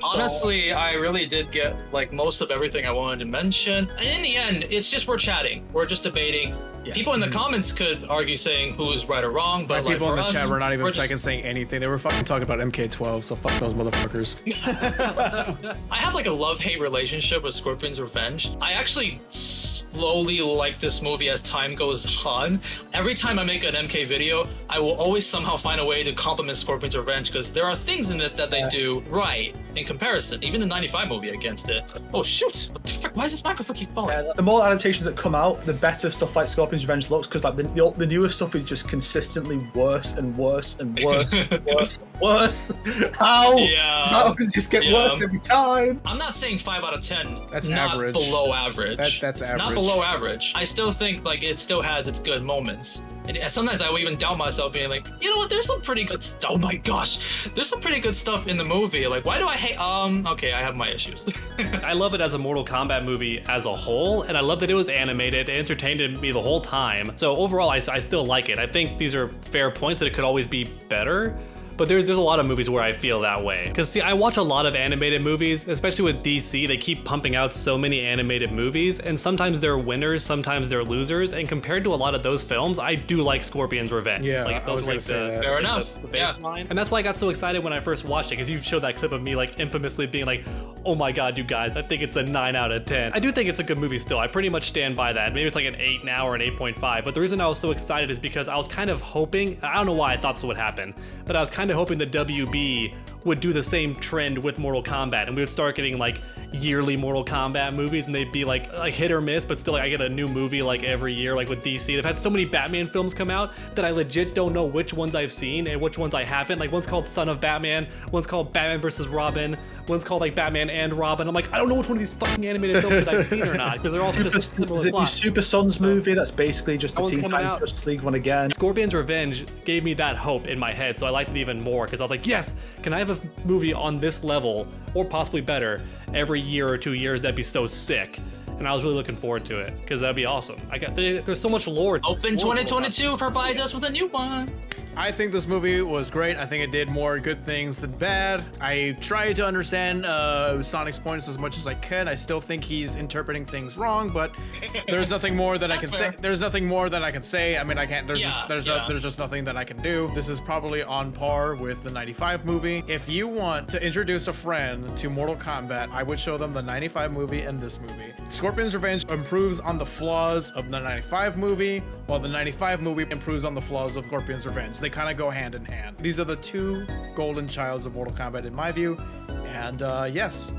Honestly, I really did get like most of everything I wanted to mention. And in the end, it's just we're chatting. We're just debating. Yeah. People in the comments could argue saying who's right or wrong, but like people in the us, chat were not even fucking saying anything. They were fucking talking about MK12, so fuck those motherfuckers. I have like a love-hate relationship with Scorpion's Revenge. I actually slowly like this movie as time goes on. Every time I make an MK video, I will always somehow find a way to compliment Scorpion's Revenge because there are things in it that they do right in comparison. Even the 95 movie against it. Oh shoot! What the frick? Why is this microphone keep falling? The more adaptations that come out, the better stuff like Scorpion's Revenge looks, because like the newer stuff is just consistently worse and worse and worse and worse and worse. How? Yeah. How does this get worse every time? I'm not saying 5 out of 10. That's not average. Below average. That's it's average. Not below average. I still think like it still has its good moments. And sometimes I will even doubt myself, being like, you know what? There's some pretty good stuff. Oh my gosh, there's some pretty good stuff in the movie. Like, why do I hate? Okay, I have my issues. I love it as a Mortal Kombat movie as a whole, and I love that it was animated. It entertained me the whole time. So overall, I still like it. I think these are fair points that it could always be better. But there's a lot of movies where I feel that way. Because see, I watch a lot of animated movies, especially with DC. They keep pumping out so many animated movies, and sometimes they're winners, sometimes they're losers. And compared to a lot of those films, I do like Scorpion's Revenge. Yeah, like, I was gonna say that. Fair enough. Yeah. And that's why I got so excited when I first watched it, because you showed that clip of me like infamously being like, oh my god, you guys, I think it's a 9 out of 10. I do think it's a good movie still. I pretty much stand by that. Maybe it's like an 8 now or an 8.5. But the reason I was so excited is because I was kind of hoping, I don't know why I thought this would happen, but I was kind of hoping the WB would do the same trend with Mortal Kombat, and we would start getting like yearly Mortal Kombat movies, and they'd be like hit or miss, but still like I get a new movie like every year. Like with DC, they've had so many Batman films come out that I legit don't know which ones I've seen and which ones I haven't. Like one's called Son of Batman, one's called Batman vs. Robin, one's called like Batman and Robin. I'm like, I don't know which one of these fucking animated films that I've seen or not, because they're all just similar Is it plot. new Super Sons movie? That's basically just the Teen Titans Justice League one again. Scorpion's Revenge gave me that hope in my head, so I liked it even more, because I was like, yes, can I have a movie on this level, or possibly better, every year or 2 years? That'd be so sick. And I was really looking forward to it, because that'd be awesome. There's so much lore. Open 2022 provides us with a new one. I think this movie was great. I think it did more good things than bad. I tried to understand Sonic's points as much as I could. I still think he's interpreting things wrong, but there's nothing more that I can say. There's nothing more that I can say. I mean, I can't. There's just nothing that I can do. This is probably on par with the 95 movie. If you want to introduce a friend to Mortal Kombat, I would show them the 95 movie and this movie. Scorpion's Revenge improves on the flaws of the 95 movie, while the 95 movie improves on the flaws of Scorpion's Revenge. They kind of go hand in hand. These are the two golden childs of Mortal Kombat in my view. And yes,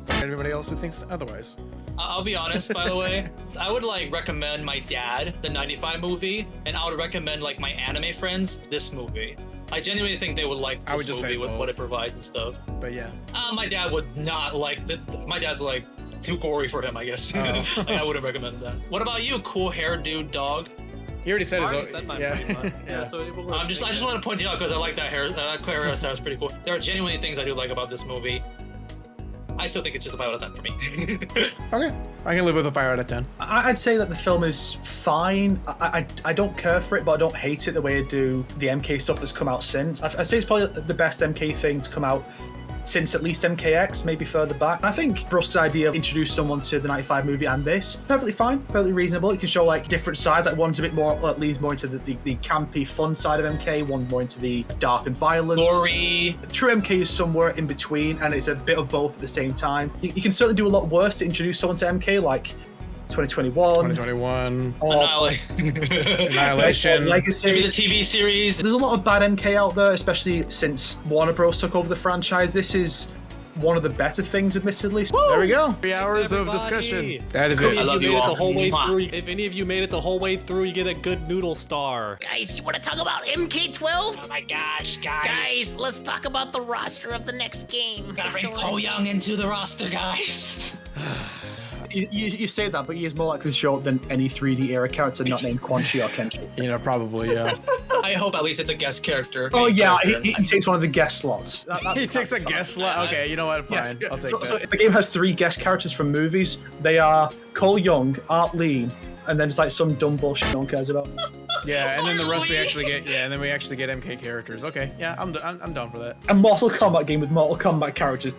for everybody else who thinks otherwise. I'll be honest, by the way, I would like recommend my dad the 95 movie, and I would recommend like my anime friends this movie. I genuinely think they would like this movie with what it provides and stuff. But yeah. My dad would not like my dad's like too gory for him, I guess. I wouldn't recommend that. What about you, cool hair dude dog? He already said his own. So I just want to point it out because I like that hair. That hairstyle is pretty cool. There are genuinely things I do like about this movie. I still think it's just a 5 out of 10 for me. Okay, I can live with a 5 out of 10. I'd say that the film is fine. I don't care for it, but I don't hate it the way I do the MK stuff that's come out since. I'd say it's probably the best MK thing to come out since at least MKX, maybe further back. And I think Brusk's idea of introduce someone to the 95 movie and this, perfectly fine, perfectly reasonable. It can show like different sides, like one's a bit more, leads more into the campy, fun side of MK, one more into the dark and violent. Gory. True MK is somewhere in between, and it's a bit of both at the same time. You can certainly do a lot worse to introduce someone to MK, like 2021. Annihilation. Legacy. Maybe the TV series. There's a lot of bad MK out there, especially since Warner Bros. Took over the franchise. This is one of the better things, admittedly. There we go. 3 hours of discussion. That is it. I love you all. If any of you made it the whole way through, you get a good noodle star. Guys, you want to talk about MK12? Oh my gosh, guys. Guys, let's talk about the roster of the next game. Gotta bring Cole Young into the roster, guys. You say that, but he is more likely to show up than any 3D era character not named Quan Chi or Kenki. You know, probably, yeah. I hope at least it's a guest character. Oh, yeah, he takes one of the guest slots. He takes a guest slot? Okay, you know what? Fine. I'll take that. So the game has 3 guest characters from movies. They are Cole Young, Art Lean, and then it's like some dumb bullshit no one cares about. Yeah, and then the rest we actually get. Yeah, and then we actually get MK characters. Okay, yeah, I'm down for that. A Mortal Kombat game with Mortal Kombat characters.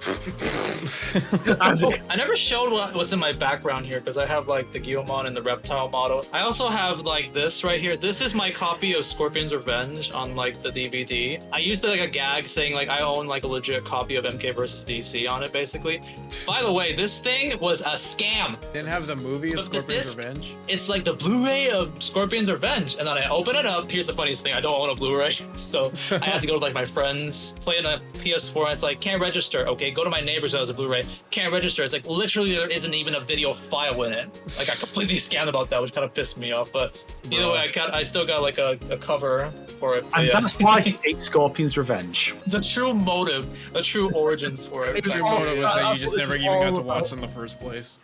I never showed what's in my background here because I have like the Guilmon and the reptile model. I also have like this right here. This is my copy of Scorpion's Revenge on like the DVD. I used like a gag saying like I own like a legit copy of MK vs DC on it basically. By the way, this thing was a scam. Didn't have the movie of Scorpion's Revenge? It's like the Blu-ray of Scorpion's Revenge, and then I open it up. Here's the funniest thing: I don't own a Blu-ray, so I had to go to like my friends, play it on a PS4, and it's like can't register. Okay, go to my neighbor's house a Blu-ray, can't register. It's like literally there isn't even a video file in it. Like I completely scammed about that, which kind of pissed me off. But either way, I still got like a cover for it. And that's why he hates Scorpion's Revenge. The true motive, the true origins for it. The true motive was that you just never even got to watch in the first place.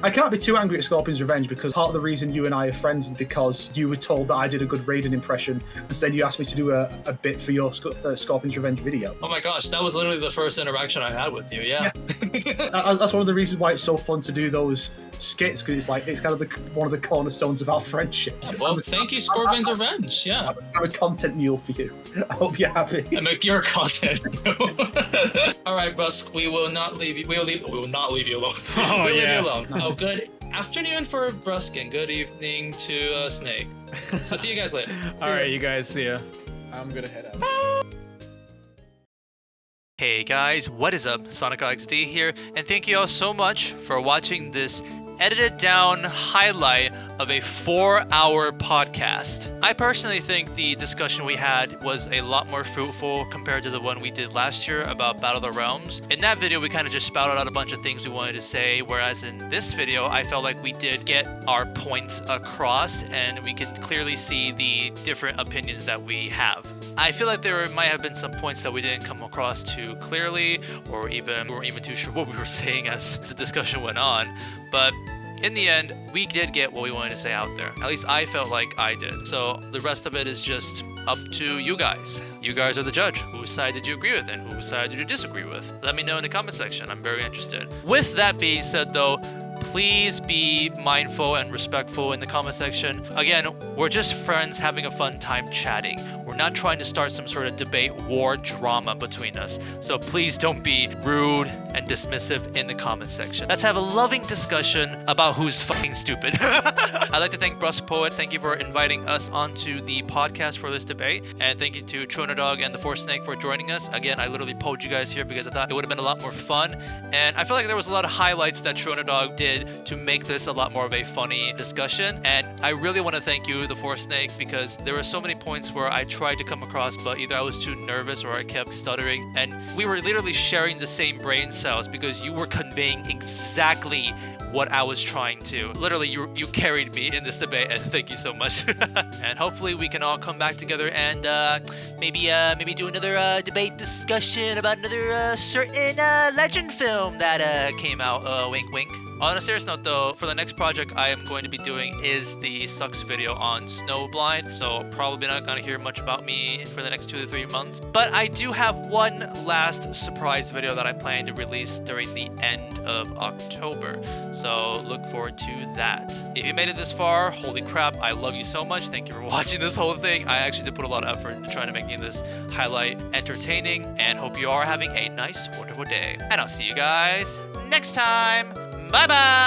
I can't be too angry at Scorpion's Revenge because part of the reason you and I are friends is because you were told that I did a good Raiden impression, and then you asked me to do a bit for your Scorpion's Revenge video. Oh my gosh, that was literally the first interaction I had with you. Yeah. That's one of the reasons why it's so fun to do those skits, because it's kind of one of the cornerstones of our friendship. Well, thank you, Scorpion's Revenge. Yeah. I'm a content mule for you. I hope you're happy. I make your content. All right, Brusk, we will not leave you. We will not leave you alone. Oh, we'll yeah. leave you alone. Oh, good afternoon for Brusk and good evening to Snake. So see you guys later. All right, you guys, see ya. I'm gonna head out. Hey guys, what is up? SonicHaXD here, and thank you all so much for watching this edited down highlight of a 4-hour podcast. I personally think the discussion we had was a lot more fruitful compared to the one we did last year about Battle of the Realms. In that video, we kind of just spouted out a bunch of things we wanted to say, whereas in this video, I felt like we did get our points across and we could clearly see the different opinions that we have. I feel like there might have been some points that we didn't come across too clearly, or even we weren't even too sure what we were saying as the discussion went on. But in the end, we did get what we wanted to say out there. At least I felt like I did. So the rest of it is just up to you guys. You guys are the judge. Whose side did you agree with and whose side did you disagree with? Let me know in the comment section. I'm very interested. With that being said though, please be mindful and respectful in the comment section. Again, we're just friends having a fun time chatting. We're not trying to start some sort of debate, war, drama between us. So please don't be rude and dismissive in the comment section. Let's have a loving discussion about who's fucking stupid. I'd like to thank BruskPoet. Thank you for inviting us onto the podcast for this debate. And thank you to Tronadog and the Force Snake for joining us. Again, I literally pulled you guys here because I thought it would have been a lot more fun. And I feel like there was a lot of highlights that Tronadog did to make this a lot more of a funny discussion. And I really want to thank you, the Force Snake, because there were so many points where I tried to come across, but either I was too nervous or I kept stuttering. And we were literally sharing the same brain cells because you were conveying exactly what I was trying to. Literally, you carried me in this debate, and thank you so much. And hopefully we can all come back together and maybe do another debate discussion about another certain legend film that came out. Wink, wink. On a serious note though, for the next project I am going to be doing is the Sucks video on Snowblind, so probably not gonna hear much about me for the next 2 to 3 months. But I do have one last surprise video that I plan to release during the end of October, so look forward to that. If you made it this far, holy crap, I love you so much. Thank you for watching this whole thing. I actually did put a lot of effort into trying to make this highlight entertaining, and hope you are having a nice, wonderful day. And I'll see you guys next time. Bye-bye!